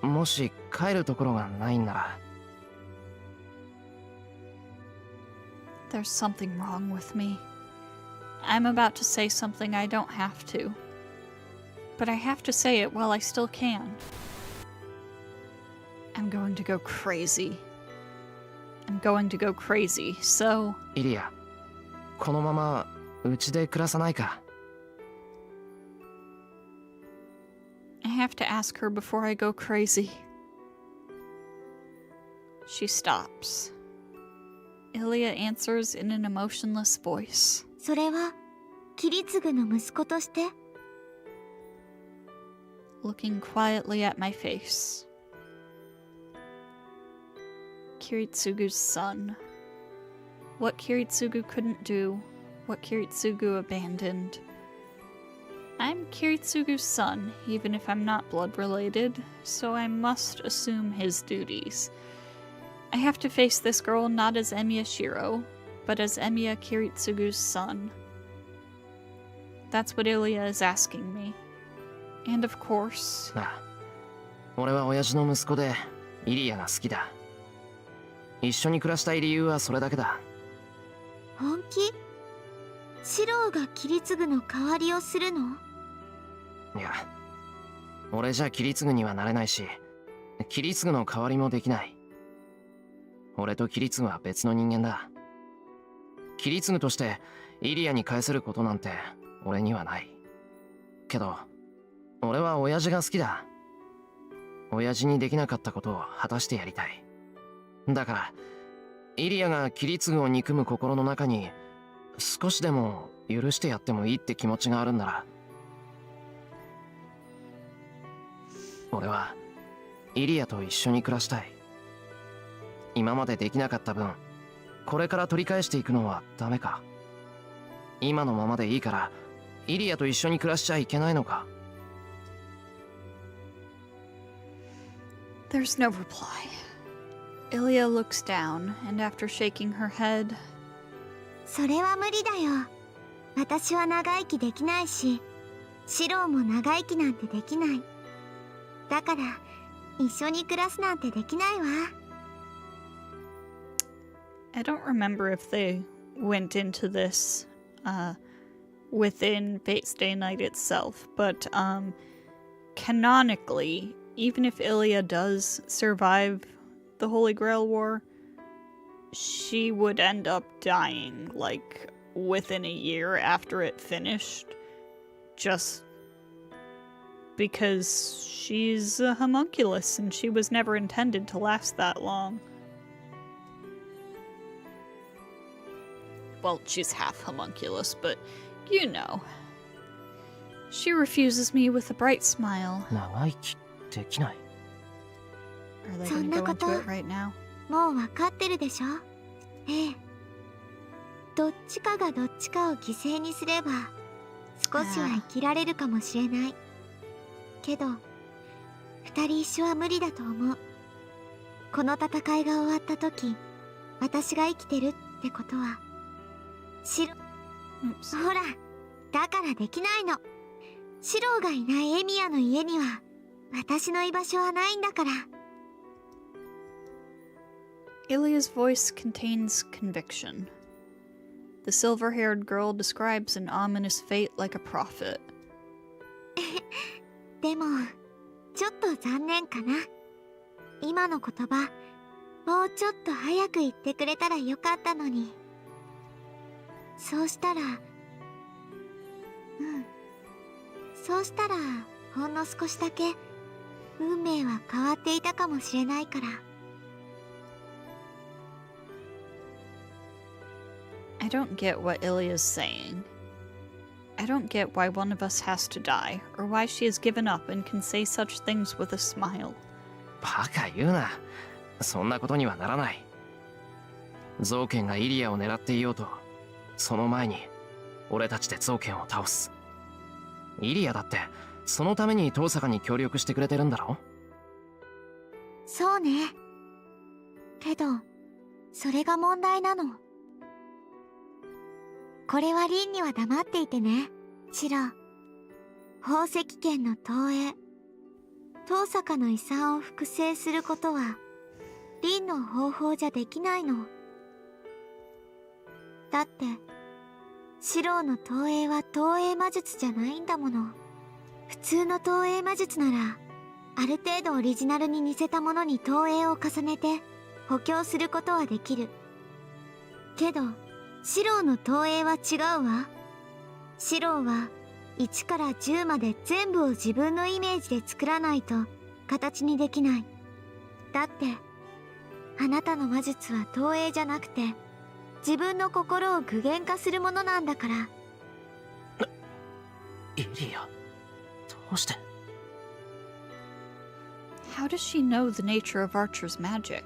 もし帰るところがないんなら。There's something wrong with me. I'm about to say something I don't have to. But I have to say it while I still can. I'm going to go crazy. I'm going to go crazy, so... イリア、このままうちで暮らさないか。I have to ask her before I go crazy. She stops. Ilya answers in an emotionless voice. それはキリツグの息子として Looking quietly at my face. Kiritsugu's son. What Kiritsugu couldn't do, what Kiritsugu abandoned. I'm Kiritsugu's son, even if I'm not blood related, so I must assume his duties. I have to face this girl not as Emiya Shiro, but as Emiya Kiritsugu's son. That's what Ilya is asking me. And of course... なあ、俺は親父の息子でイリアが好きだ。一緒に暮らしたい理由はそれだけだ。本気シロがキリツグの代わりをするのいや、俺じゃキリツグにはなれないし、キリツグの代わりもできない。俺とキリツグは別の人間だ。キリツグとしてイリアに返せることなんて俺にはない。けど、俺は親父が好きだ。親父にできなかったことを果たしてやりたい。だから、イリアがキリツグを憎む心の中に少しでも許してやってもいいって気持ちがあるんなら、俺はイリアと一緒に暮らしたい。今までできなかった分、これから取り返していくのはダメか。今のままでいいからイリアと一緒に暮らしちゃいけないのか。There's no reply. Ilya looks down, and after shaking her head... それは無理だよ。私は長生きできないし、シロも長生きなんてできない。だから、一緒に暮らすなんてできないわ。I don't remember if they went into this within Fate Stay Night itself, but canonically, even if Ilya does survive the Holy Grail War, she would end up dying, like, within a year after it finished, just because she's a homunculus and she was never intended to last that long. Well, she's half homunculus, but you know. She refuses me with a bright smile. 長生きできない。 Are they gonna go into it right now? もう分かってるでしょ。ええ。どっちかがどっちかを犠牲にすれば少しは生きられるかもしれない。けど二人一緒は無理だと思う。この戦いが終わった時、私が生きてるってことはシロ、ほら、だからできないの。シロがいないエミヤの家には私の居場所はないんだから。Ilya's voice contains conviction. The silver-haired girl describes an ominous fate like a prophet. でも、ちょっと残念かな。今の言葉、もうちょっと早く言ってくれたらよかったのに。そうしたら、そうしたら、ほんの少しだけ運命は変わっていたかもしれないから。I don't get what Ilya's saying. I don't get why one of us has to die, or why she has given up and can say such things with a smile. バカ言うな。そんなことにはならない。ゾウケンがイリアを狙っていようと、その前に俺たちでゾウケンを倒す。イリアだってそのために遠坂に協力してくれてるんだろ。そうね。けどそれが問題なの。これはリンには黙っていてね、シロ。宝石圏の投影、遠坂の遺産を複製することはリンの方法じゃできないの。だってシロの投影は投影魔術じゃないんだもの。普通の投影魔術ならある程度オリジナルに似せたものに投影を重ねて補強することはできる。けどシロの投影は違うわ。シロは1から10まで全部を自分のイメージで作らないと形にできない。だってあなたの魔術は投影じゃなくて自分の心を具現化するものなんだから。イリア、どうして？ How does she know the nature of Archer's magic?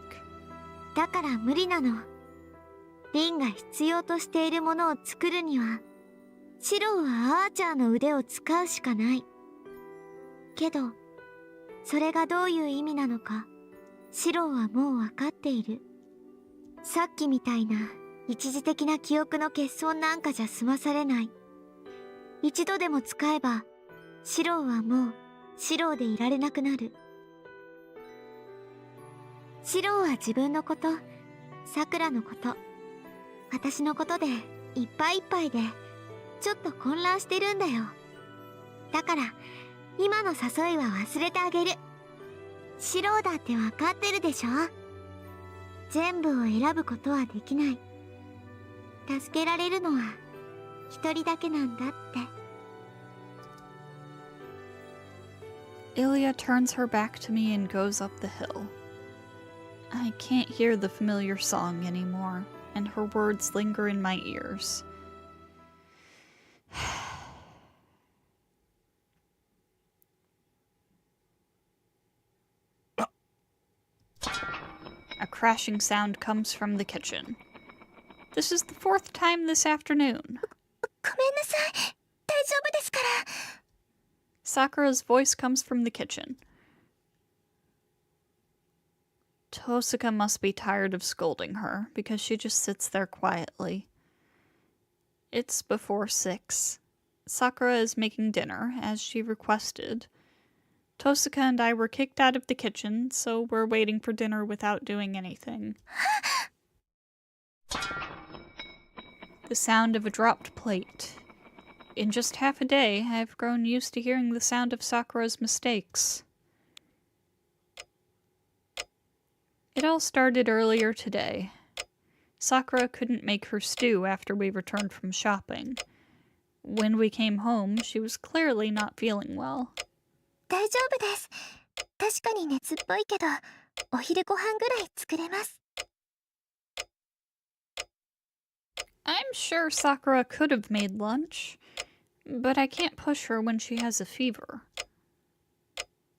だから無理なの。リンが必要としているものを作るにはシロはアーチャーの腕を使うしかない。けどそれがどういう意味なのかシロはもう分かっている。さっきみたいな一時的な記憶の欠損なんかじゃ済まされない。一度でも使えばシロはもうシロでいられなくなる。シロは自分のこと、さくらのこと、私のことでいっぱいいっぱいでちょっと混乱してるんだよ。だから今の誘いは忘れてあげる。シロだって分かってるでしょ。全部を選ぶことはできない。助けられるのは一人だけなんだって。 Ilya turns her back to me and goes up the hill. I can't hear the familiar song anymore, and her words linger in my ears. A crashing sound comes from the kitchen. This is the fourth time this afternoon. ごめんなさい。大丈夫ですから。 Sakura's voice comes from the kitchen. Tosaka must be tired of scolding her, because she just sits there quietly. It's before 6. Sakura is making dinner, as she requested. Tosaka and I were kicked out of the kitchen, so we're waiting for dinner without doing anything. The sound of a dropped plate. In just half a day, I've grown used to hearing the sound of Sakura's mistakes. It all started earlier today. Sakura couldn't make her stew after we returned from shopping. When we came home, she was clearly not feeling well. 大丈夫です。確かに熱っぽいけど、お昼ご飯ぐらい作れます。 I'm sure Sakura could have made lunch, but I can't push her when she has a fever.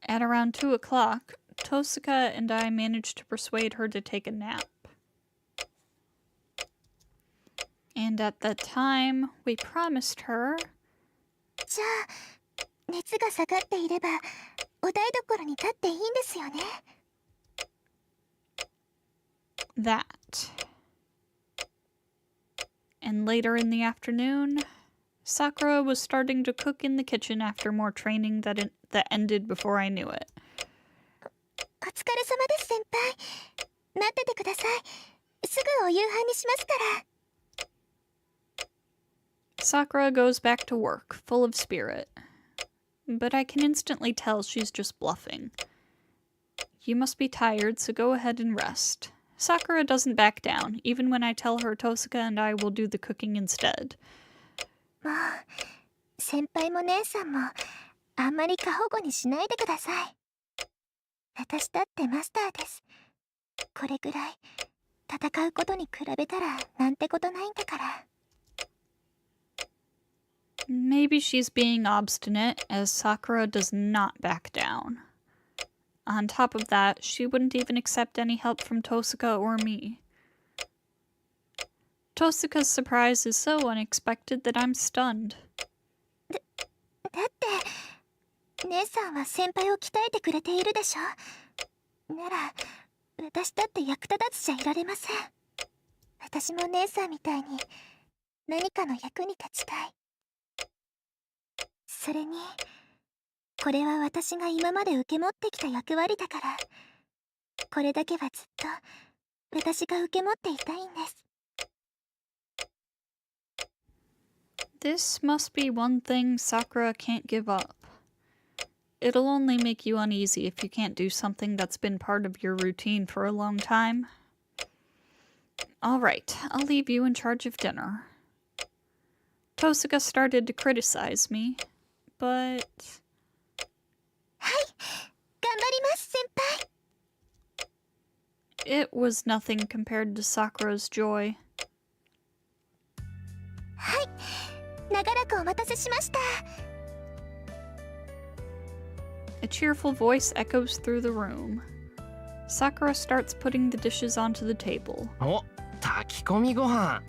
At around 2 o'clock, Tosaka and I managed to persuade her to take a nap. And at that time, we promised her... じゃあ、熱が下がっていれば、お台所に立っていいんですよね。 that. And later in the afternoon, Sakura was starting to cook in the kitchen after more training that ended before I knew it. お疲れ様です、先輩。待っててください。すぐお夕飯にしますから。 Sakura goes back to work, full of spirit. But I can instantly tell she's just bluffing. You must be tired, so go ahead and rest. Sakura doesn't back down, even when I tell her Tosaka and I will do the cooking instead. もう、先輩も姉さんも、あんまり過保護にしないでください。私だってマスターです。これぐらい戦うことに比べたらなんてことないんだから。 Maybe she's being obstinate, as Sakura does not back down. On top of that, she wouldn't even accept any help from Tosuka or me. Tosuka's surprise is so unexpected that I'm stunned. だって姉さんは先輩を鍛えてくれているでしょ。なら私だって役立たずじゃいられません。私も姉さんみたいに何かの役に立ちたい。それにこれは私が今まで受け持ってきた役割だから、これだけはずっと私が受け持っていたいんです。 This must be one thing Sakura can't give up. It'll only make you uneasy if you can't do something that's been part of your routine for a long time. Alright, I'll leave you in charge of dinner. Tosuka started to criticize me, but... はい、頑張ります先輩。 It was nothing compared to Sakura's joy. はい、長らくお待たせしました。 A cheerful voice echoes through the room. Sakura starts putting the dishes onto the table. お、炊き込みご飯。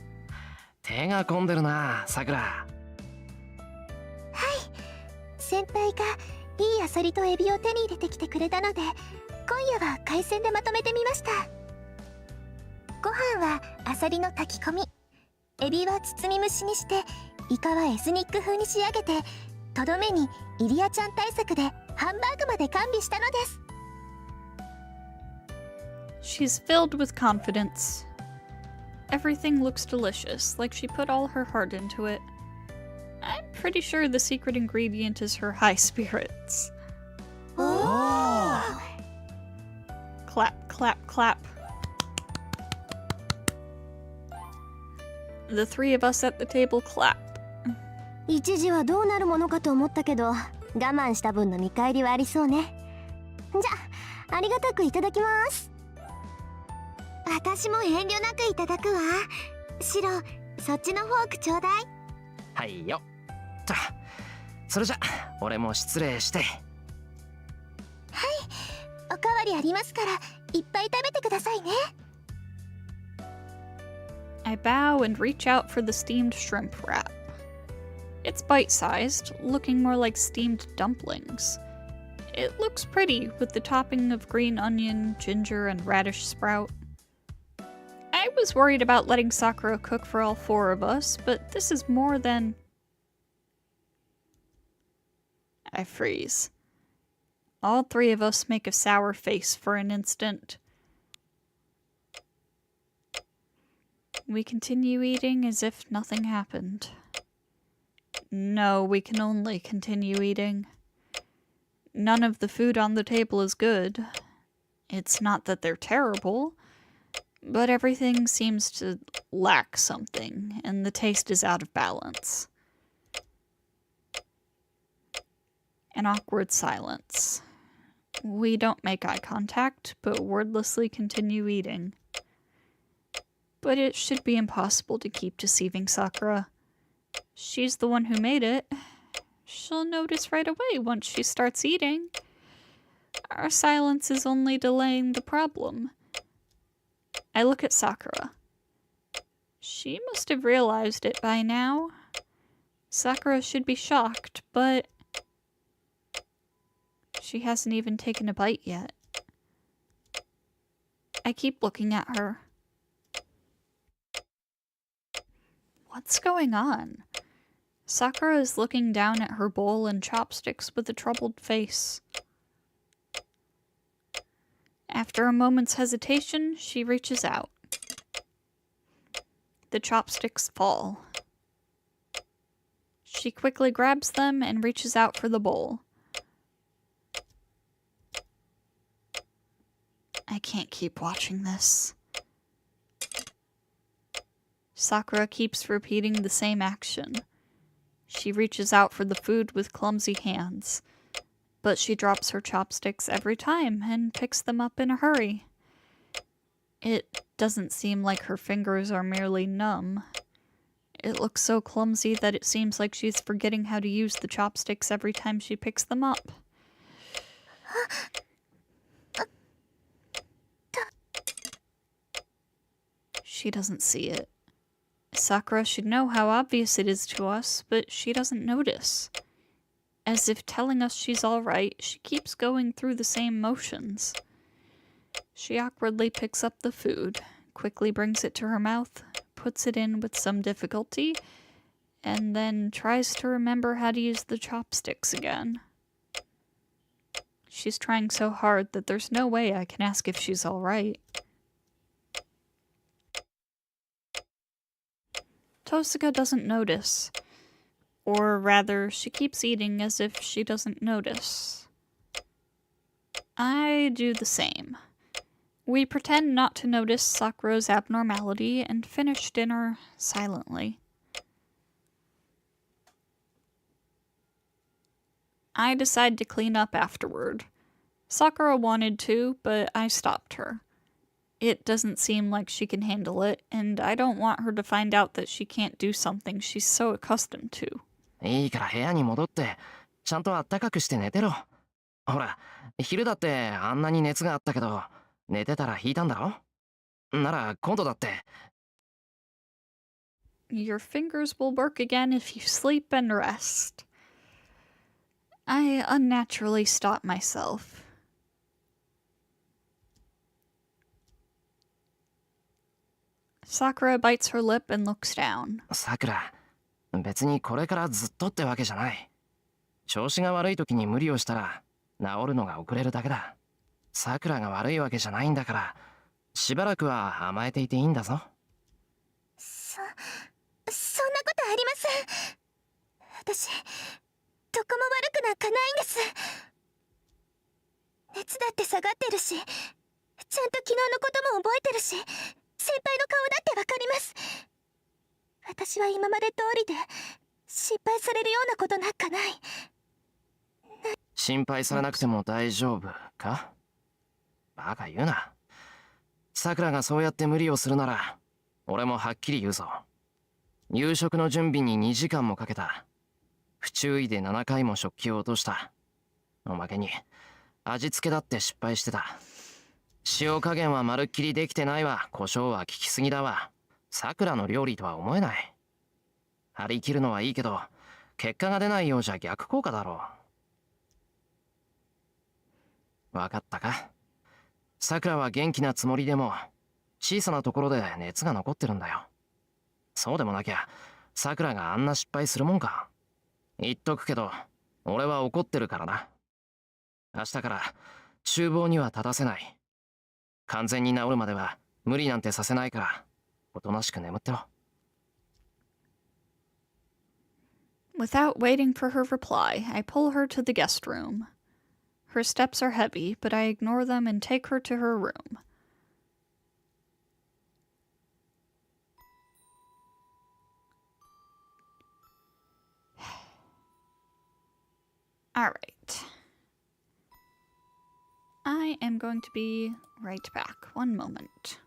手が込んでるな、さくら。先輩がいいアサリとエビを手に入れてきてくれたので、今夜は海鮮でまとめてみました。ご飯はアサリの炊き込み、エビは包み蒸しにして、イカはエスニック風に仕上げて、とどめにイリアちゃん対策でハンバーグまで完備したのです。 She's filled with confidence. Everything looks delicious, like she put all her heart into it. I'm pretty sure the secret ingredient is her high spirits. おー、 Clap, clap, clap. The three of us at the table clap. 一時はどうなるものかと思ったけど、我慢した分の見返りはありそうね。じゃありがたくいただきます。私も遠慮なくいただくわ。シロ、そっちのフォークちょうだい。はいよ。じゃあ、それじゃ、俺も失礼して。おかわりありますから、いっぱい食べてくださいね。 I bow and reach out for the steamed shrimp wrap. It's bite-sized, looking more like steamed dumplings. It looks pretty with the topping of green onion, ginger, and radish sprout. I was worried about letting Sakura cook for all four of us, but this is more than... I freeze. All three of us make a sour face for an instant. We continue eating as if nothing happened. No, we can only continue eating. None of the food on the table is good. It's not that they're terrible, but everything seems to lack something, and the taste is out of balance. An awkward silence. We don't make eye contact, but wordlessly continue eating. But it should be impossible to keep deceiving Sakura. She's the one who made it. She'll notice right away once she starts eating. Our silence is only delaying the problem. I look at Sakura. She must have realized it by now. Sakura should be shocked, but... she hasn't even taken a bite yet. I keep looking at her. What's going on? Sakura is looking down at her bowl and chopsticks with a troubled face. After a moment's hesitation, she reaches out. The chopsticks fall. She quickly grabs them and reaches out for the bowl. I can't keep watching this. Sakura keeps repeating the same action. She reaches out for the food with clumsy hands. but she drops her chopsticks every time and picks them up in a hurry. It doesn't seem like her fingers are merely numb. It looks so clumsy that it seems like she's forgetting how to use the chopsticks every time she picks them up. She doesn't see it. Sakura should know how obvious it is to us, but she doesn't notice. As if telling us she's alright, she keeps going through the same motions. She awkwardly picks up the food, quickly brings it to her mouth, puts it in with some difficulty, and then tries to remember how to use the chopsticks again. She's trying so hard that there's no way I can ask if she's alright. Tosuka doesn't notice. Or rather, she keeps eating as if she doesn't notice. I do the same. We pretend not to notice Sakura's abnormality and finish dinner silently. I decide to clean up afterward. Sakura wanted to, but I stopped her. It doesn't seem like she can handle it, and I don't want her to find out that she can't do something she's so accustomed to. いいから部屋に戻ってちゃんとあったかくして寝てろ。ほら、昼だってあんなに熱があったけど寝てたら引いたんだろ。なら今度だって。Your fingers will work again if you sleep and rest. I unnaturally stop myself. Sakura bites her lip and looks down. さくら、別にこれからずっとってわけじゃない。調子が悪い時に無理をしたら治るのが遅れるだけだ。さくらが悪いわけじゃないんだから、しばらくは甘えていていいんだぞ。そんなことありません。私どこも悪くなんかないんです。熱だって下がってるし、ちゃんと昨日のことも覚えてるし、先輩の顔だってわかります。私は今まで通りで心配されるようなことなんかない。心配されなくても大丈夫か？バカ言うな。さくらがそうやって無理をするなら俺もはっきり言うぞ。夕食の準備に2時間もかけた。不注意で7回も食器を落とした。おまけに味付けだって失敗してた。塩加減はまるっきりできてないわ。胡椒は効きすぎだわ。さくらの料理とは思えない。張り切るのはいいけど結果が出ないようじゃ逆効果だろう。わかったか？さくらは元気なつもりでも小さなところで熱が残ってるんだよ。そうでもなきゃさくらがあんな失敗するもんか。言っとくけど俺は怒ってるからな。明日から厨房には立たせない。完全に治るまでは無理なんてさせないからおとなしく眠ってろ。Without waiting for her reply, I pull her to the guest room. Her steps are heavy, but I ignore them and take her to her room. Alright. I am going to be right back. One moment.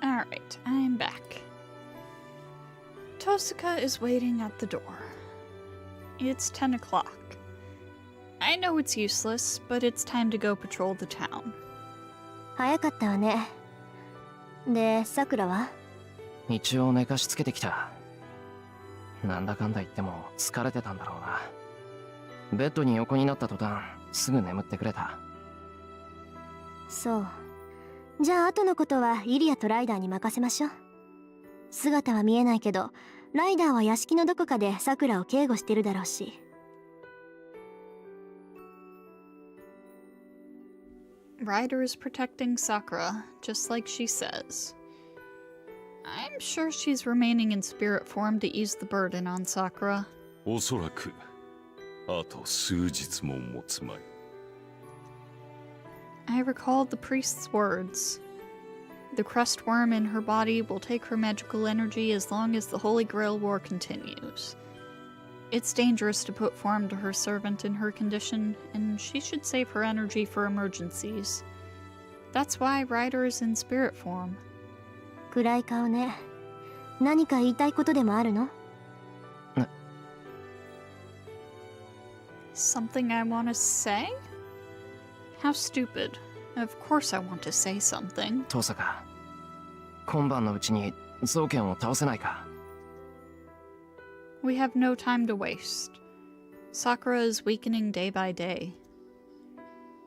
Alright, I'm back. Tosaka is waiting at the door. It's 10 o'clock. I know it's useless, but it's time to go patrol the town. 早かったわね。で、さくらは？一応寝かしつけてきた。なんだかんだ言っても疲れてたんだろうな。ベッドに横になった途端すぐ眠ってくれた。そう。じゃあ後のことはイリアとライダーに任せましょう。姿は見えないけど、ライダーは屋敷のどこかでさくらを警護してるだろうし。Ryder is protecting Sakura, just like she says. I'm sure she's remaining in spirit form to ease the burden on Sakura. おそらくあと数日も持つまい。I recalled the priest's words. The crust worm in her body will take her magical energy as long as the Holy Grail War continues. It's dangerous to put form to her servant in her condition, and she should save her energy for emergencies. That's why Ryder is in spirit form. 暗い顔ね。何か言いたいことでもあるの？ Something I want to say? How stupid. Of course I want to say something. 遠坂、今晩のうちに造剣を倒せないか？ We have no time to waste. Sakura is weakening day by day.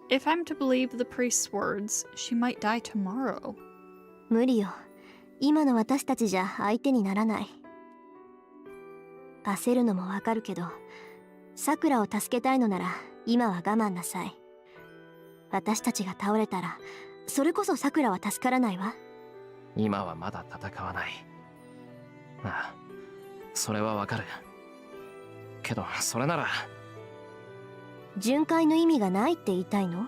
If I'm to believe the priest's words, she might die tomorrow. 無理よ。今の私たちじゃ相手にならない。焦るのもわかるけど、さくらを助けたいのなら今は我慢なさい。私たちが倒れたら、それこそさくらは助からないわ。今はまだ戦わない。ああ、それはわかる。けどそれなら巡回の意味がないって言いたいの？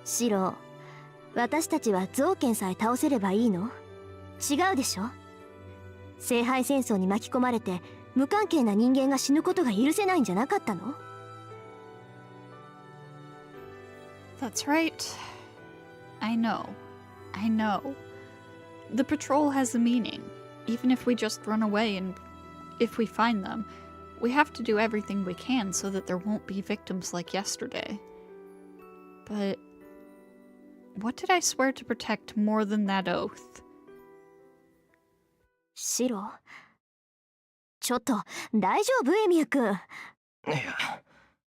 シロ、私たちは造剣さえ倒せればいいの？違うでしょ？聖杯戦争に巻き込まれて無関係な人間が死ぬことが許せないんじゃなかったの？ That's right. I know. I know. The patrol has a meaning. Even if we just run away and if we find them, we have to do everything we can so that there won't be victims like yesterday. But what did I swear to protect more than that oath? シロ、ちょっと大丈夫エミヤ君？いや、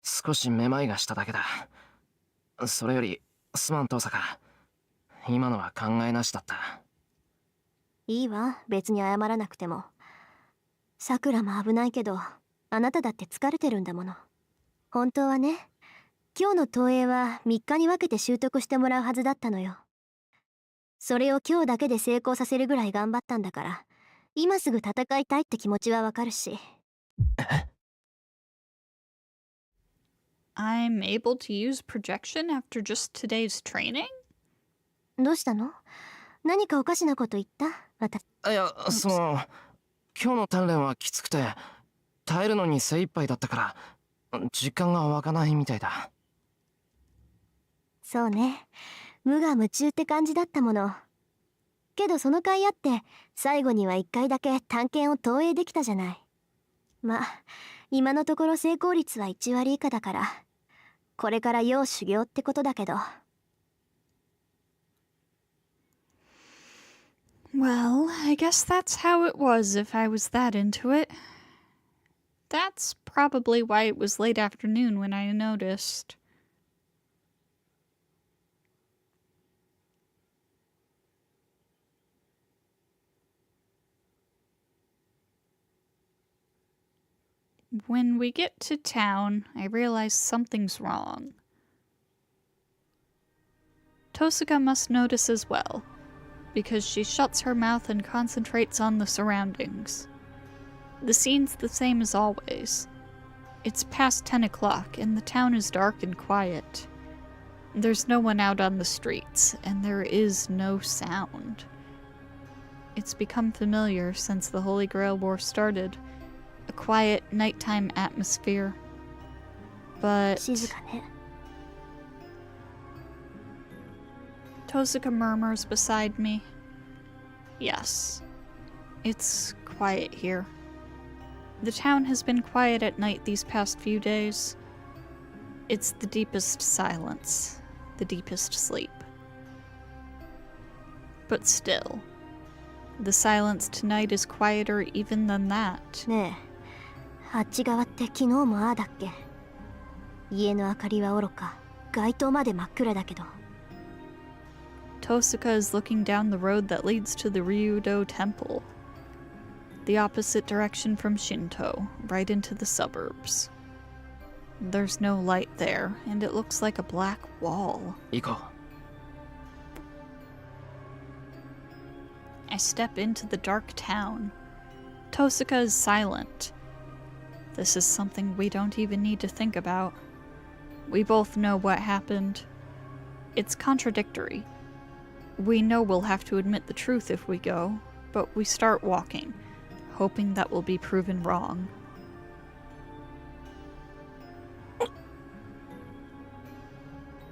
少しめまいがしただけだ。それよりすまん遠坂、今のは考えなしだった。いいわ、別に謝らなくても。さくらも危ないけど、あなただって疲れてるんだもの。本当はね、今日の投影は3日に分けて習得してもらうはずだったのよ。それを今日だけで成功させるぐらい頑張ったんだから、今すぐ戦いたいって気持ちはわかるし。I'm able to use projection after just today's training? どうしたの？何かおかしなこと言った？私。いや、今日の鍛錬はきつくて耐えるのに精一杯だったから実感が湧かないみたいだ。そうね、無我夢中って感じだったもの。けどその甲斐あって最後には1回だけ探検を投影できたじゃない。まあ今のところ成功率は1割以下だから、これから要修行ってことだけど。Well, I guess that's how it was if I was that into it. That's probably why it was late afternoon when I noticed. When we get to town, I realize something's wrong. Tosaka must notice as well, because she shuts her mouth and concentrates on the surroundings. The scene's the same as always. It's past 10 o'clock, and the town is dark and quiet. There's no one out on the streets, and there is no sound. It's become familiar since the Holy Grail War started. A quiet, nighttime atmosphere. But... 静かね。Tosuka murmurs beside me. Yes, it's quiet here. The town has been quiet at night these past few days. It's the deepest silence, the deepest sleep. But still, the silence tonight is quieter even than that. ねえ、あっち側って昨日もああだっけ？家の明かりはおろか、街灯まで真っ暗だけど。Tosuka is looking down the road that leads to the Ryudo Temple, the opposite direction from Shinto, right into the suburbs. There's no light there, and it looks like a black wall. 行こう。I step into the dark town. Tosuka is silent. This is something we don't even need to think about. We both know what happened. It's contradictory. We know we'll have to admit the truth if we go, but we start walking, hoping that we'll be proven wrong.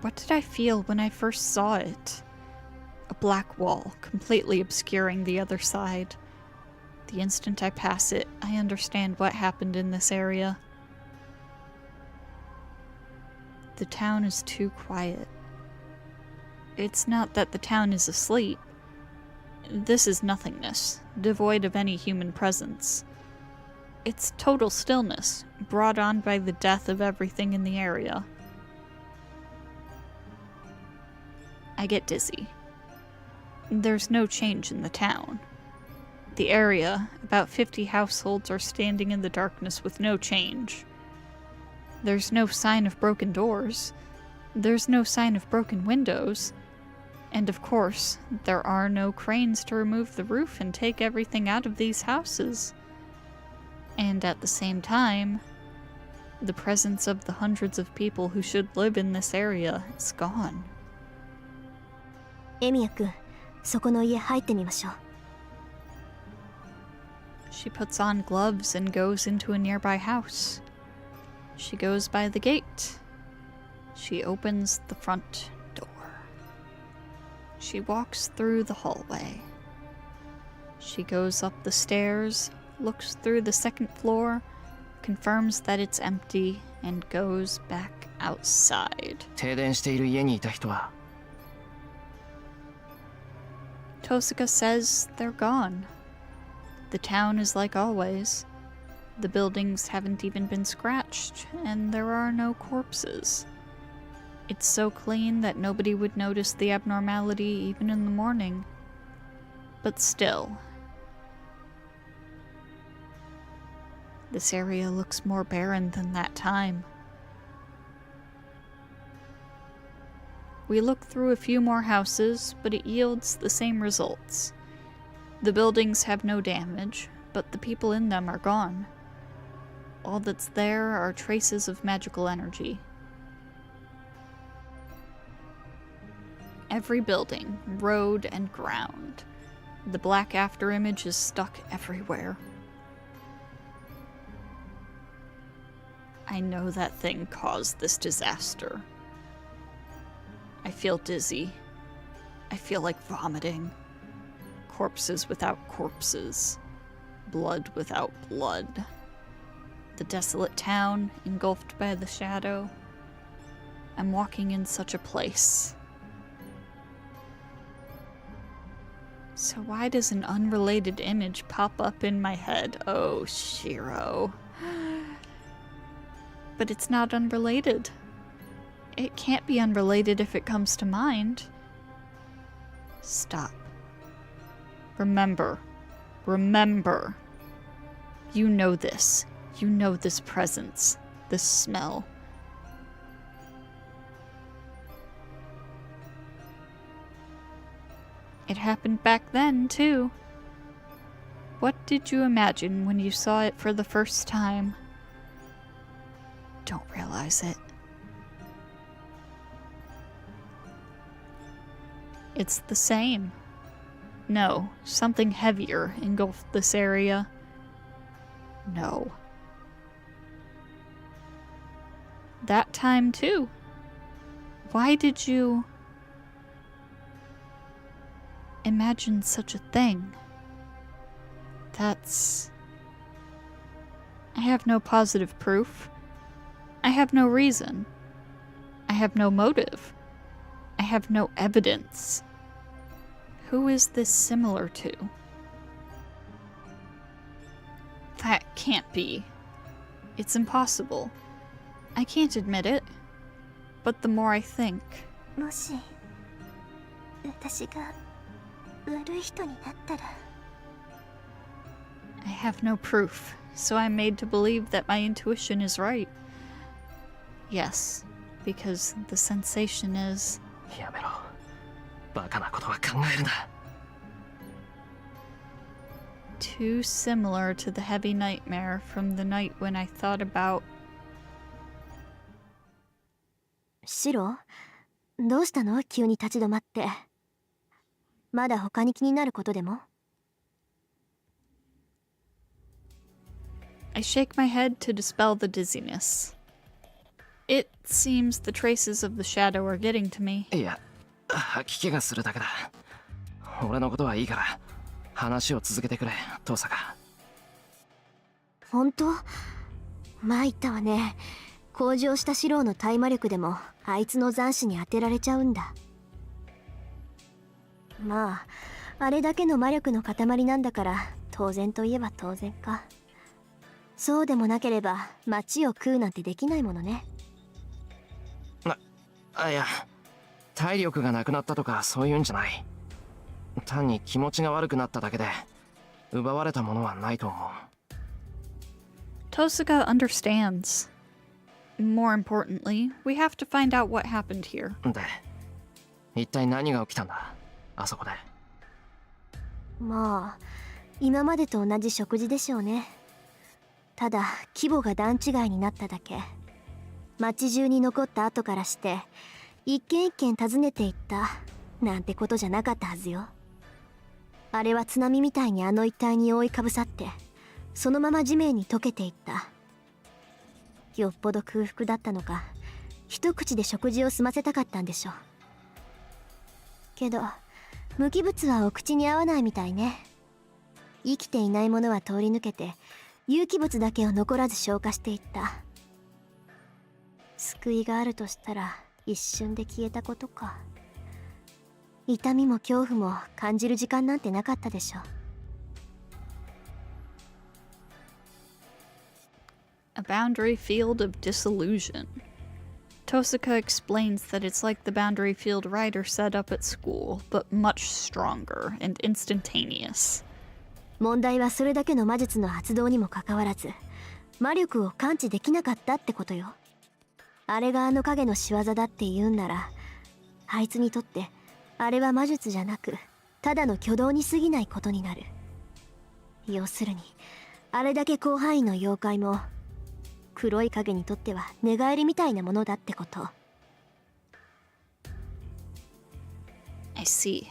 What did I feel when I first saw it? A black wall, completely obscuring the other side. The instant I pass it, I understand what happened in this area. The town is too quiet. It's not that the town is asleep. This is nothingness, devoid of any human presence. It's total stillness, brought on by the death of everything in the area. I get dizzy. There's no change in the town. The area, about 50 households are standing in the darkness with no change. There's no sign of broken doors. There's no sign of broken windows. And of course, there are no cranes to remove the roof and take everything out of these houses. And at the same time, the presence of the hundreds of people who should live in this area is gone. エミヤ君、そこの家入ってみましょう。She puts on gloves and goes into a nearby house. She goes by the gate. She opens the front door. She walks through the hallway. She goes up the stairs, looks through the second floor, confirms that it's empty, and goes back outside. 停電している家にいた人は Tosuka says they're gone. The town is like always. The buildings haven't even been scratched, and there are no corpses. It's so clean that nobody would notice the abnormality even in the morning. But still, this area looks more barren than that time. We look through a few more houses, but it yields the same results. The buildings have no damage, but the people in them are gone. All that's there are traces of magical energy. Every building, road, and ground. The black afterimage is stuck everywhere. I know that thing caused this disaster. I feel dizzy. I feel like vomiting. Corpses without corpses. Blood without blood. The desolate town, engulfed by the shadow. I'm walking in such a place. So why does an unrelated image pop up in my head? Oh, Shiro. But it's not unrelated. It can't be unrelated if it comes to mind. Stop. Remember. Remember. You know this. You know this presence. This smell. It happened back then, too. What did you imagine when you saw it for the first time? Don't realize it. It's the same. No, something heavier engulfed this area. No. That time too. Why did you... imagine such a thing. That's... I have no positive proof. I have no reason. I have no motive. I have no evidence. Who is this similar to? That can't be. It's impossible. I can't admit it. But the more I think... もし私が悪い人になったら I have no proof, so I'm made to believe that my intuition is right. Yes, because the sensation is... やめろ。バカなことは考えるな。too similar to the heavy nightmare from the night when I thought about... シロ、どうしたの？急に立ち止まって。まだ他に気になることでも？ I shake my head to dispel the dizziness. It seems the traces of the shadow are getting to me. いや、吐き気がするだけだ。俺のことはいいから、話を続けてくれ、父さん。本当？参ったわね。向上したシロの大魔力でもあいつの残滓に当てられちゃうんだ。まあ、あれだけの魔力の塊なんだから当然といえば当然か。そうでもなければ町を食うなんてできないものね。いや、体力がなくなったとかそういうんじゃない。単に気持ちが悪くなっただけで奪われたものはないと思う。Tosuga understands. More importantly, we have to find out what happened here. で、一体何が起きたんだ、あそこで。まあ、今までと同じ食事でしょうね。ただ規模が段違いになっただけ。町中に残った後からして一軒一軒訪ねていったなんてことじゃなかったはずよ。あれは津波みたいにあの一帯に覆いかぶさってそのまま地面に溶けていった。よっぽど空腹だったのか一口で食事を済ませたかったんでしょう。けど無機物はお口に合わないみたいね。生きていないものは通り抜けて有機物だけを残らず消化していった。救いがあるとしたら一瞬で消えたことか。痛みも恐怖も感じる時間なんてなかったでしょう。A boundary field of disillusion. Tosuka explains that it's like the boundary field Ryder set up at school, but much stronger and instantaneous. 問題はそれだけの魔術の発動にもかかわらず魔力を感知できなかったってことよ。あれがあの影の仕業だって言うんならあいつにとってあれは魔術じゃなくただの挙動に過ぎないことになる。要するにあれだけ広範囲の妖怪も黒い影にとっては寝返りみたいなものだってこと。 I see.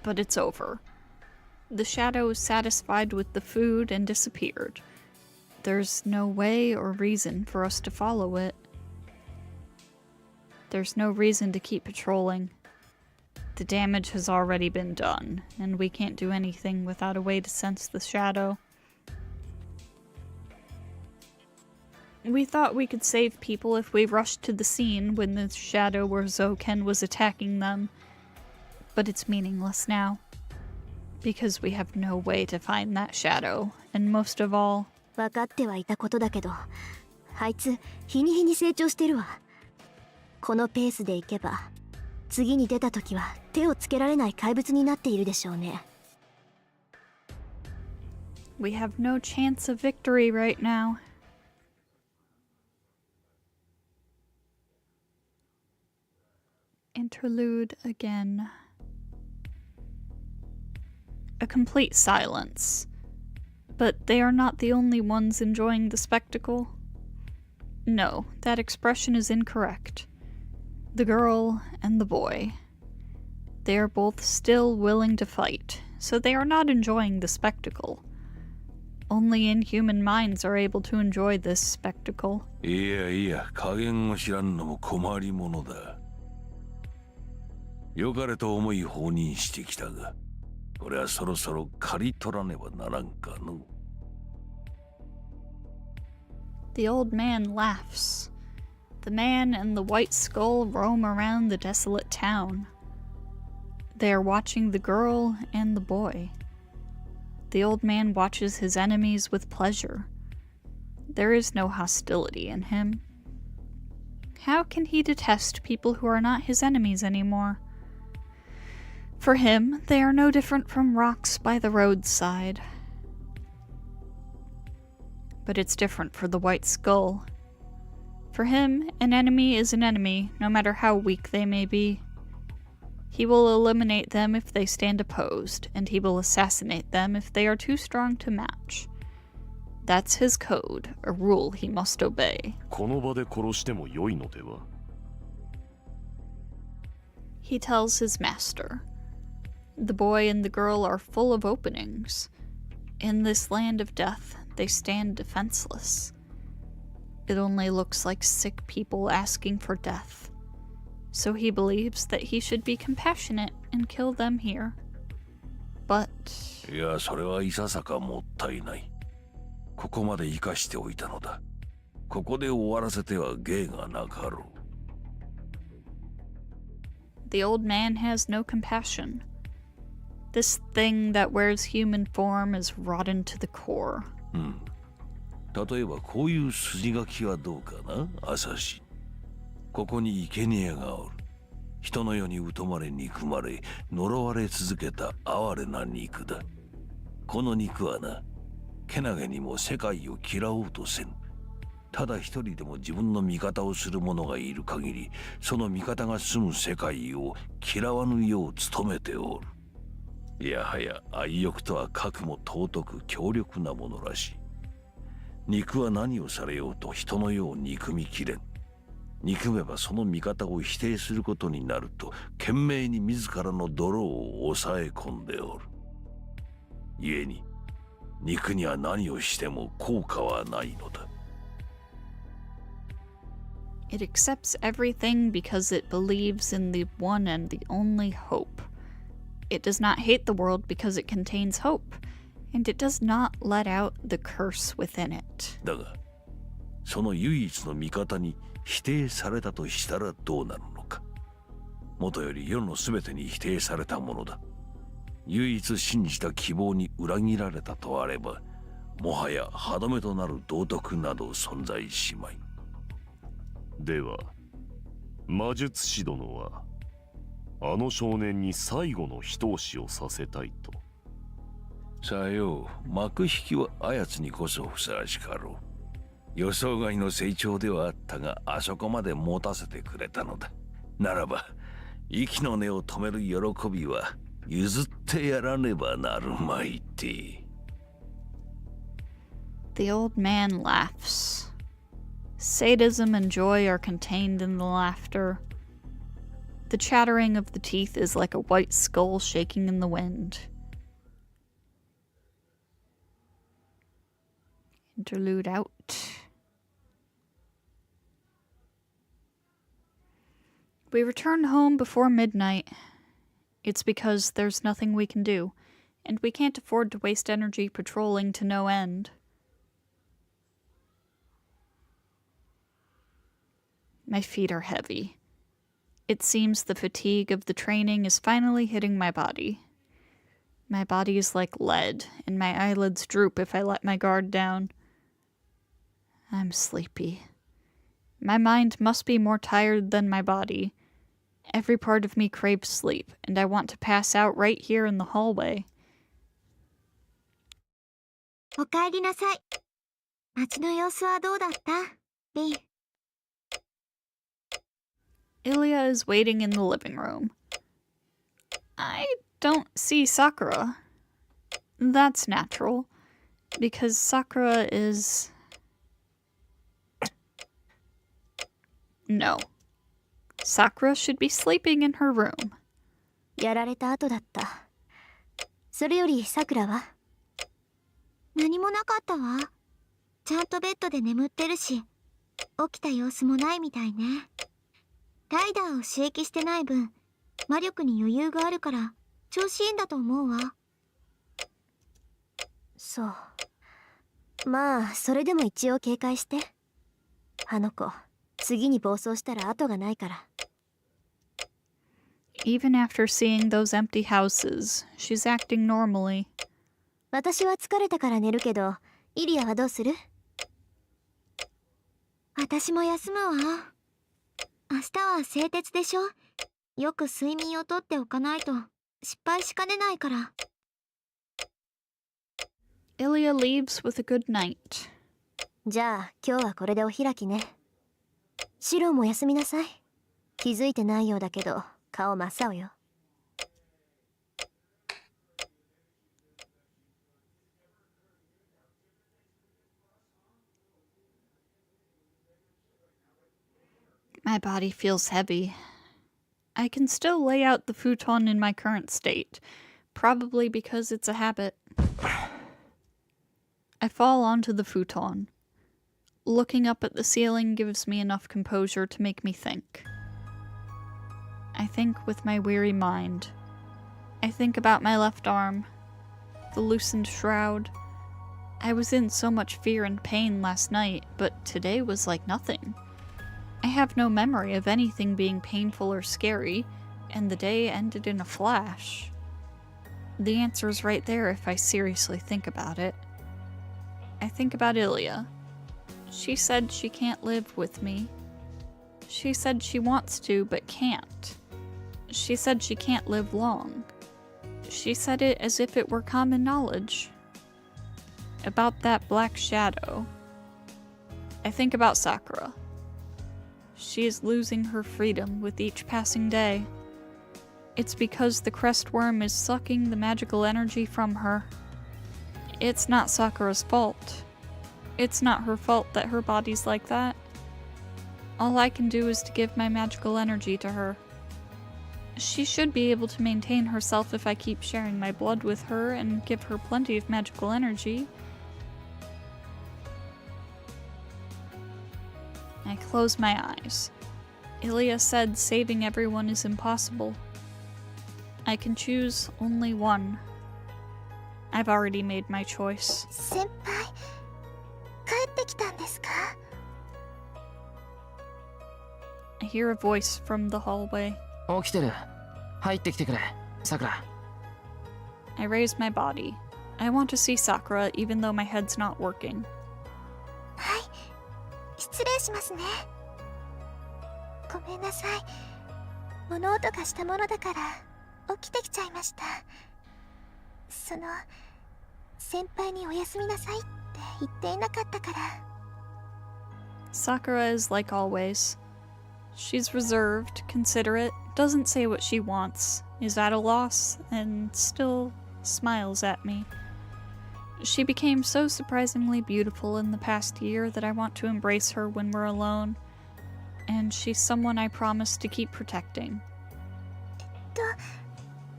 But it's over. The shadow is satisfied with the food and disappeared. There's no way or reason for us to follow it. There's no reason to keep patrolling. The damage has already been done, and we can't do anything without a way to sense the shadow. We thought we could save people if we rushed to the scene when the shadow or Zouken was attacking them. But it's meaningless now. Because we have no way to find that shadow, and most of all... 分かってはいたことだけどあいつ日に日に成長してるわ。このペースでいけば次に出た時は手をつけられない怪物になっているでしょうね。 We have no chance of victory right now. Interlude again. A complete silence. But they are not the only ones enjoying the spectacle. No, that expression is incorrect. The girl and the boy. They are both still willing to fight, so they are not enjoying the spectacle. Only inhuman minds are able to enjoy this spectacle. いやいや、加減を知らんのも困りものだ。よかれと思い放任してきたが、これはそろそろ刈り取らねばならんかの。The old man laughs. The man and the white skull roam around the desolate town. They are watching the girl and the boy. The old man watches his enemies with pleasure. There is no hostility in him. How can he detest people who are not his enemies anymore? For him, they are no different from rocks by the roadside. But it's different for the white skull. For him, an enemy is an enemy, no matter how weak they may be. He will eliminate them if they stand opposed, and he will assassinate them if they are too strong to match. That's his code, a rule he must obey. この場で殺しても良いのでは? He tells his master. The boy and the girl are full of openings. In this land of death, they stand defenseless. It only looks like sick people asking for death. So he believes that he should be compassionate and kill them here. But... いや、それはいささかもったいない。ここまで生かしておいたのだ。ここで終わらせては芸がなかろう。The old man has no compassion. This thing that wears human form is rotten to the core. 例えばこういう筋書きはどうかな、朝日。ここに生贄がおる。人の世に疎まれ憎まれ、呪われ続けた哀れな肉だ。この肉はな、けなげにも世界を嫌おうとせん。ただ一人でも自分の味方をする者がいる限り、その味方が住む世界を嫌わぬよう努めておる。いやはや愛欲とは核も尊く強力なものらしい。肉は何をされようと人の世を憎みきれん。憎めばその味方を否定することになると懸命に自らの泥を抑え込んでおる。故に肉には何をしても効果はないのだ。It accepts everything because it believes in the one and the only hope. It does not hate the world because it contains hope, and it does not let out the curse within it. だが、その唯一の味方に否定されたとしたらどうなるのか。もとより世のすべてに否定されたものだ。唯一信じた希望に裏切られたとあれば、もはや歯止めとなる道徳など存在しまい。では、魔術師殿はあの少年に最後の一押しをさせたいと。さよう、幕引きはあやつにこそふさわしかろう。予想外の成長ではあったが、あそこまで持たせてくれたのだ。ならば、息の根を止める喜びは譲ってやらねばなるまいて。The old man laughs. Sadism and joy are contained in the laughter. The chattering of the teeth is like a white skull shaking in the wind. Interlude out. We return home before midnight. It's because there's nothing we can do, and we can't afford to waste energy patrolling to no end. My feet are heavy. It seems the fatigue of the training is finally hitting my body. My body is like lead, and my eyelids droop if I let my guard down. I'm sleepy. My mind must be more tired than my body. Every part of me craves sleep, and I want to pass out right here in the hallway. おかえりなさい。街の様子はどうだった？リン。Ilya is waiting in the living room. I don't see Sakura. That's natural, because Sakura is... No. Sakura should be sleeping in her room. やられた後だった。それよりさくらは？何もなかったわ。ちゃんとベッドで眠ってるし、起きた様子もないみたいね。ライダーを刺激してない分、魔力に余裕があるから調子いいんだと思うわ。そう。まあそれでも一応警戒して。あの子次に暴走したら後がないから。 Even after seeing those empty houses, she's acting normally. 私は疲れたから寝るけど、イリアはどうする？私も休むわ。明日は製鉄でしょ。よく睡眠をとっておかないと失敗しかねないから。Ilya leaves with a good night. じゃあ今日はこれでお開きね。シロも休みなさい。気づいてないようだけど顔真っ青よ。My body feels heavy. I can still lay out the futon in my current state, probably because it's a habit. I fall onto the futon. Looking up at the ceiling gives me enough composure to make me think. I think with my weary mind. I think about my left arm, the loosened shroud. I was in so much fear and pain last night, but today was like nothing. I have no memory of anything being painful or scary, and the day ended in a flash. The answer's right there if I seriously think about it. I think about Ilya. She said she can't live with me. She said she wants to, but can't. She said she can't live long. She said it as if it were common knowledge. About that black shadow. I think about Sakura. She is losing her freedom with each passing day. It's because the crest worm is sucking the magical energy from her. It's not Sakura's fault. It's not her fault that her body's like that. All I can do is to give my magical energy to her. She should be able to maintain herself if I keep sharing my blood with her and give her plenty of magical energy. I close my eyes. Ilya said saving everyone is impossible. I can choose only one. I've already made my choice. 先輩、帰ってきたんですか？ I hear a voice from the hallway. 起きてる。入ってきてくれ、さくら。I raise my body. I want to see Sakura even though my head's not working. はい、失礼しますね。ごめんなさい。物音がしたものだから起きてきちゃいました。先輩におやすみなさいって言っていなかったから。Sakura is like always. She's reserved, considerate, doesn't say what she wants, is at a loss, and still smiles at me. She became so surprisingly beautiful in the past year that I want to embrace her when we're alone, and she's someone I promise to keep protecting.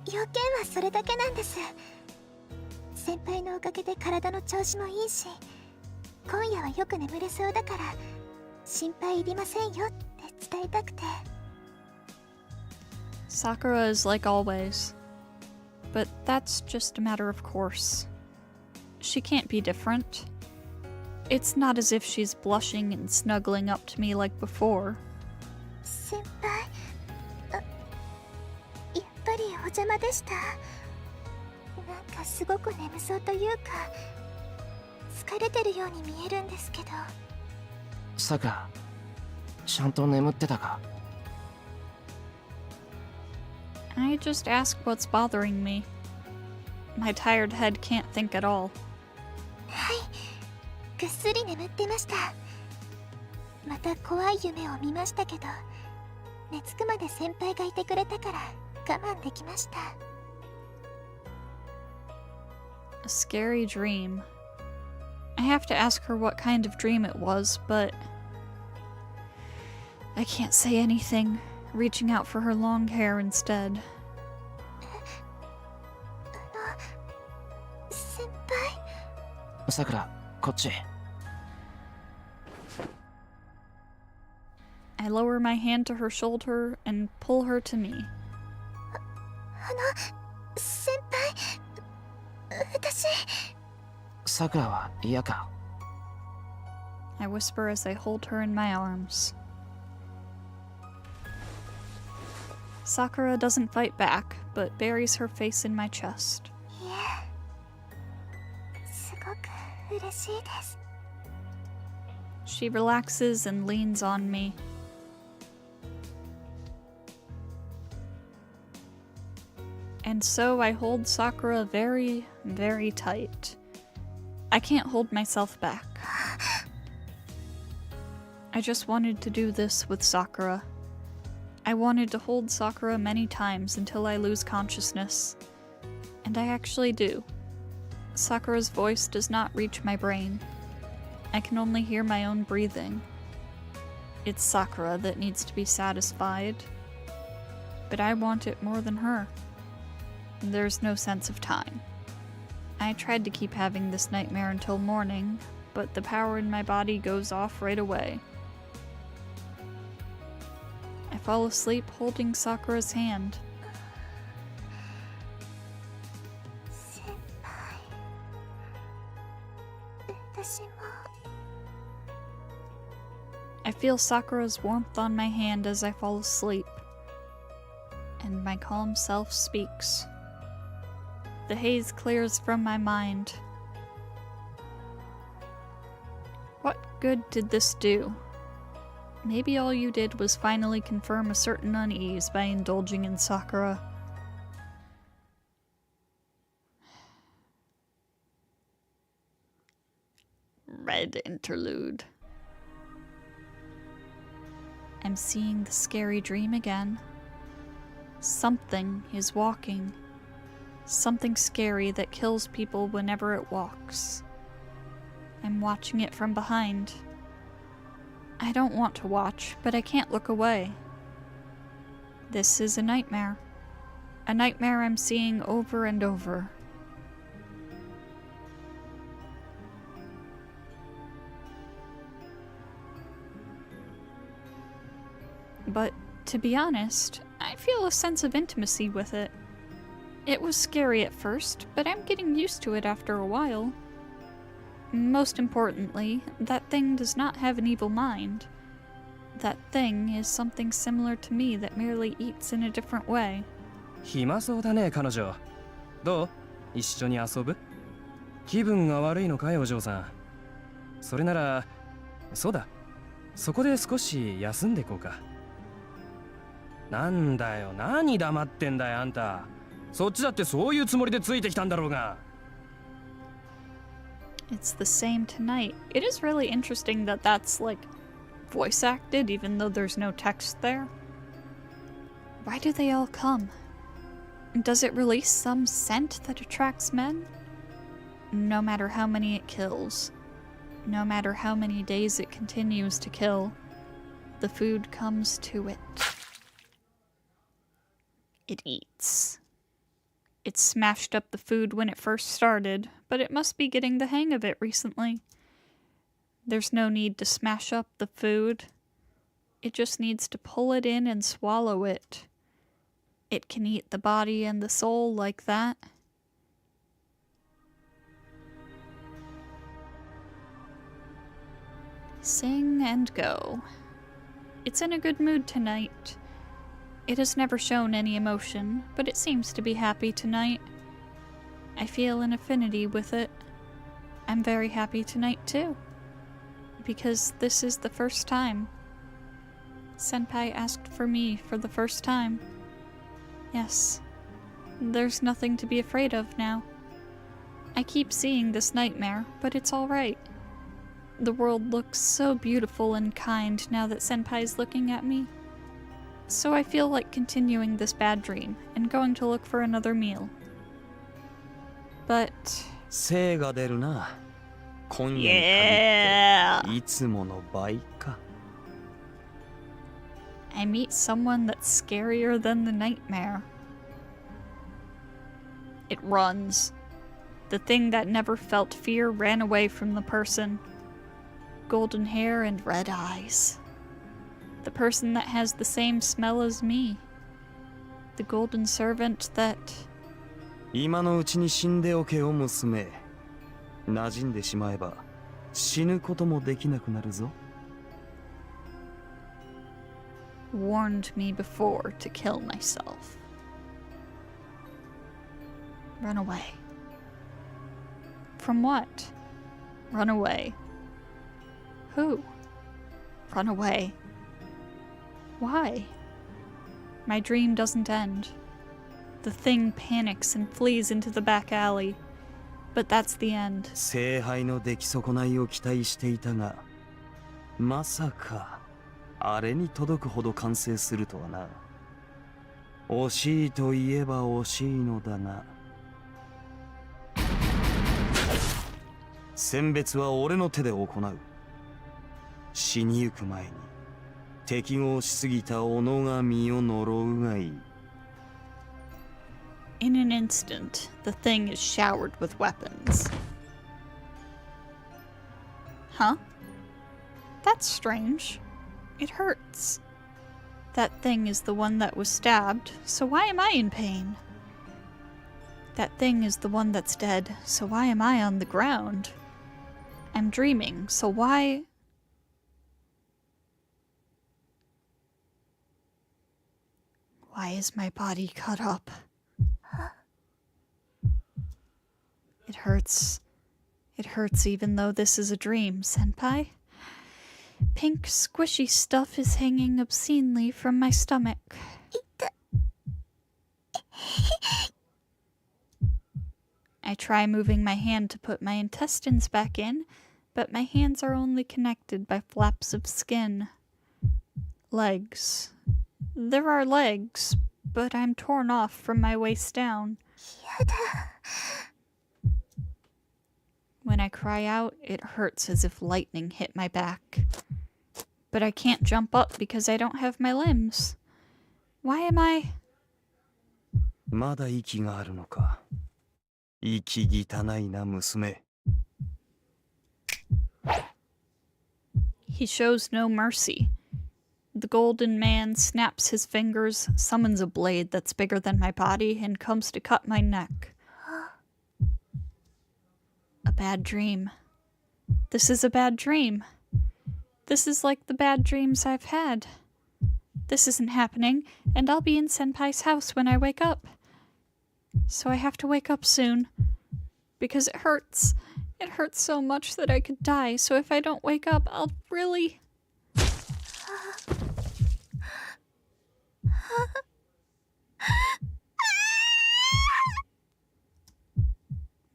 要件はそれだけなんです。先輩のおかげで体の調子もいいし、今夜はよく眠れそうだから心配いりませんよって伝えたくて。Sakura is like always, but that's just a matter of course. She can't be different. It's not as if she's blushing and snuggling up to me like before. 先輩、やっぱりお邪魔でした。なんかすごく眠そうというか、疲れてるように見えるんですけど。さくら、ちゃんと眠ってたか？ I just ask what's bothering me. My tired head can't think at all. はい、ぐっすり眠ってました。また怖い夢を見ましたけど、寝つくまで先輩がいてくれたから我慢できました。A scary dream. I have to ask her what kind of dream it was, but I can't say anything, reaching out for her long hair instead. 先輩、さくら、こっち。I lower my hand to her shoulder and pull her to me. 先輩、私。さくらは嫌か？ I whisper as I hold her in my arms. Sakura doesn't fight back, but buries her face in my chest. いえ、すごく嬉しいです。 She relaxes and leans on me. And so I hold Sakura very, very tight. I can't hold myself back. I just wanted to do this with Sakura. I wanted to hold Sakura many times until I lose consciousness. And I actually do. Sakura's voice does not reach my brain. I can only hear my own breathing. It's Sakura that needs to be satisfied. But I want it more than her. There's no sense of time. I tried to keep having this nightmare until morning, but the power in my body goes off right away. I fall asleep holding Sakura's hand. 先輩、私も。 I feel Sakura's warmth on my hand as I fall asleep. And my calm self speaks. The haze clears from my mind. What good did this do? Maybe all you did was finally confirm a certain unease by indulging in Sakura. Red interlude. I'm seeing the scary dream again. Something is walking. Something scary that kills people whenever it walks. I'm watching it from behind. I don't want to watch, but I can't look away. This is a nightmare. A nightmare I'm seeing over and over. But, to be honest, I feel a sense of intimacy with it. It was scary at first, but I'm getting used to it after a while. Most importantly, that thing does not have an evil mind. That thing is something similar to me that merely eats in a different way. 暇そうだね、彼女。どう？一緒に遊ぶ？気分が悪いのかい、お嬢さん。それなら、そうだ。そこで少し休んでこうか。なんだよ、何黙ってんだよ、あんた。そっちだってそういうつもりでついてきたんだろうが。It's the same tonight. It is really interesting that that's like voice acted even though there's no text there. Why do they all come? Does it release some scent that attracts men? No matter how many it kills, no matter how many days it continues to kill, the food comes to it. It eats. It smashed up the food when it first started, but it must be getting the hang of it recently. There's no need to smash up the food. It just needs to pull it in and swallow it. It can eat the body and the soul like that. Sing and go. It's in a good mood tonight. It has never shown any emotion, but it seems to be happy tonight. I feel an affinity with it. I'm very happy tonight too. Because this is the first time. Senpai asked for me for the first time. Yes. There's nothing to be afraid of now. I keep seeing this nightmare, but it's alright. The world looks so beautiful and kind now that Senpai's looking at me. So I feel like continuing this bad dream and going to look for another meal. But... 精が出るな。今夜に Yeah! 限っていつもの倍か。I meet someone that's scarier than the nightmare. It runs. The thing that never felt fear ran away from the person. Golden hair and red eyes. The person that has the same smell as me. The golden servant that... 今のうちに死んでおけよ娘。馴染んでしまえば死ぬこともできなくなるぞ。warned me before to kill myself. Run away. From what? Run away. Who? Run away. Why? My dream doesn't end. The thing panics and flees into the back alley. But that's the end. 聖杯の出来損ないを期待していたが、まさかあれに届くほど完成するとはな。惜しいといえば惜しいのだが、選別は俺の手で行う。死にゆく前に適合しすぎた己が身を呪うがいい。In an instant, the thing is showered with weapons. Huh? That's strange. It hurts. That thing is the one that was stabbed, so why am I in pain? That thing is the one that's dead, so why am I on the ground? I'm dreaming, so why... Why is my body cut up? It hurts. It hurts even though this is a dream, senpai. Pink squishy stuff is hanging obscenely from my stomach. I try moving my hand to put my intestines back in, but my hands are only connected by flaps of skin. Legs. There are legs, but I'm torn off from my waist down. When I cry out, it hurts as if lightning hit my back. But I can't jump up because I don't have my limbs. Why am I... まだ息があるのか。息汚いな娘。He shows no mercy. The golden man snaps his fingers, summons a blade that's bigger than my body, and comes to cut my neck. A bad dream. This is a bad dream. This is like the bad dreams I've had. This isn't happening, and I'll be in Senpai's house when I wake up. So I have to wake up soon. Because it hurts. It hurts so much that I could die, so if I don't wake up, I'll really...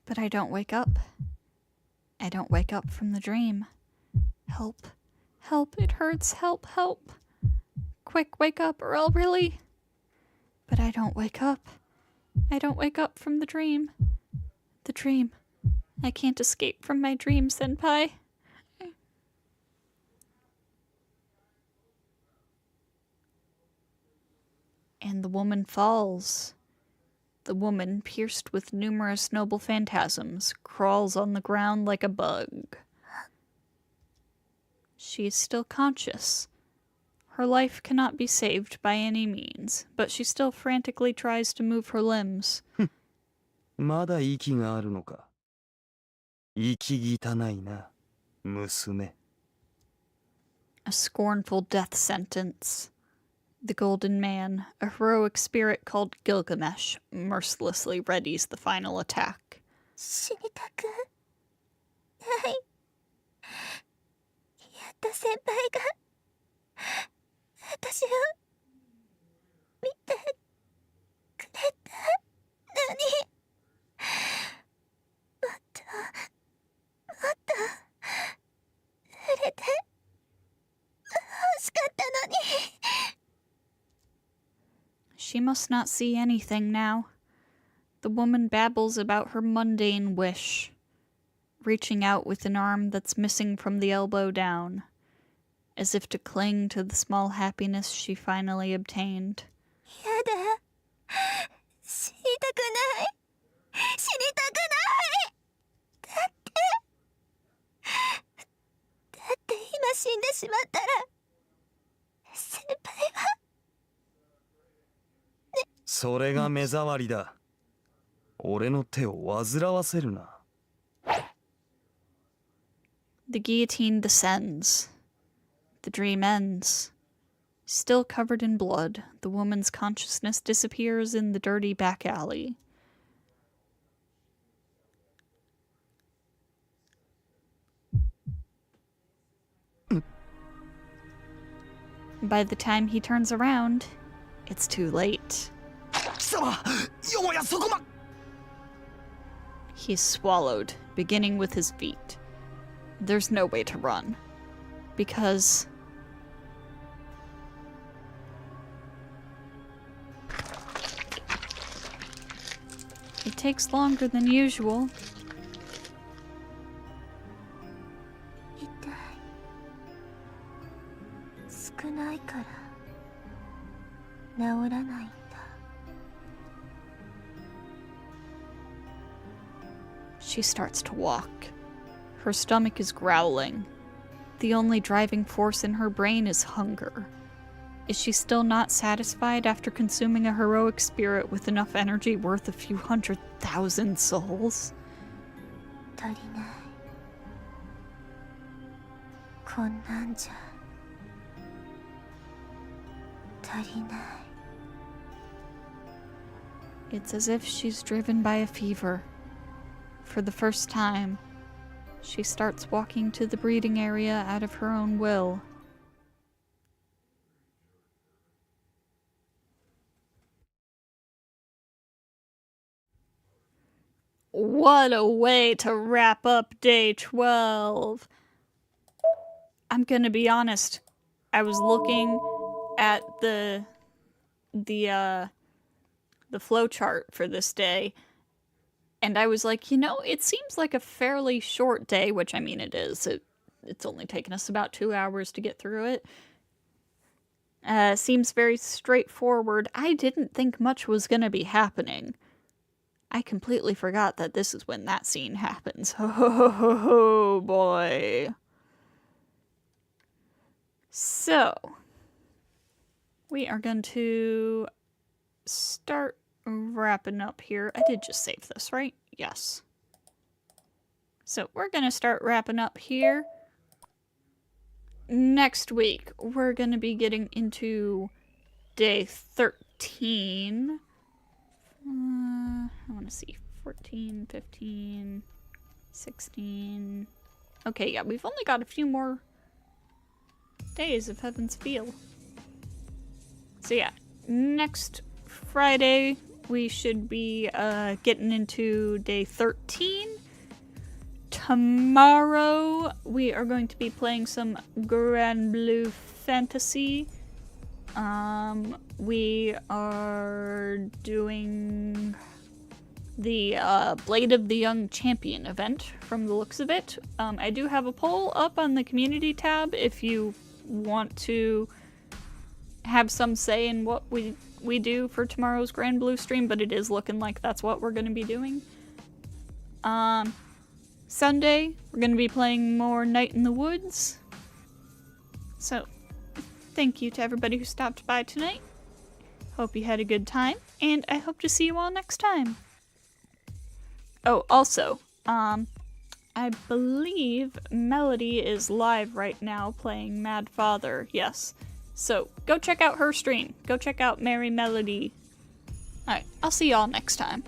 But I don't wake up. I don't wake up from the dream. Help. Help, it hurts. Help, help. Quick, wake up or I'll really... But I don't wake up. I don't wake up from the dream. The dream. I can't escape from my dream, senpai. And the woman falls. The woman, pierced with numerous noble phantasms, crawls on the ground like a bug. She is still conscious. Her life cannot be saved by any means, but she still frantically tries to move her limbs. まだ息があるのか。息汚いな、娘。A scornful death sentence. The Golden Man, a heroic spirit called Gilgamesh, mercilessly readies the final attack. 死にたくない。やっと先輩が私を見てくれたのに、もっと触れて欲しかったのに。She must not see anything now. The woman babbles about her mundane wish, reaching out with an arm that's missing from the elbow down, as if to cling to the small happiness she finally obtained. やだ。死にたくない。死にたくない。だって今死んでしまったら、先輩は。それが目障りだ。俺の手を煩わせるな。The guillotine descends. The dream ends. Still covered in blood, the woman's consciousness disappears in the dirty back alley. By the time he turns around, it's too late. He's swallowed, beginning with his feet. There's no way to run. Because... it takes longer than usual. 少ないから治らないんだ。 She starts to walk. Her stomach is growling. The only driving force in her brain is hunger. Is she still not satisfied after consuming a heroic spirit with enough energy worth a few 100,000 souls? 足りない。こんなんじゃ足りない。 It's as if she's driven by a fever. For the first time, she starts walking to the breeding area out of her own will. What a way to wrap up day 12. I'm gonna be honest. I was looking at the flow chart for this day, and I was like, you know, it seems like a fairly short day, which I mean it is. It's only taken us about 2 hours to get through it. Seems very straightforward. I didn't think much was gonna be happening. I completely forgot that this is when that scene happens. Oh boy. So, we are going to start wrapping up here. I did just save this, right? Yes. So, we're going to start wrapping up here. Next week, we're going to be getting into day 13. I want to see. 14, 15, 16. Okay, yeah, we've only got a few more days of Heaven's Feel. So yeah, next Friday we should be getting into day 13. Tomorrow we are going to be playing some Grand Blue Fantasy. We are doing the Blade of the Young Champion event from the looks of it. I do have a poll up on the community tab if you want to have some say in what we do for tomorrow's Grand Blue stream, but it is looking like that's what we're going to be doing. Sunday, we're going to be playing more Night in the Woods. So, thank you to everybody who stopped by tonight. Hope you had a good time, and I hope to see you all next time. Oh, also, I believe Melody is live right now playing Mad Father, yes. So, go check out her stream. Go check out Merry Melody. Alright, I'll see y'all next time.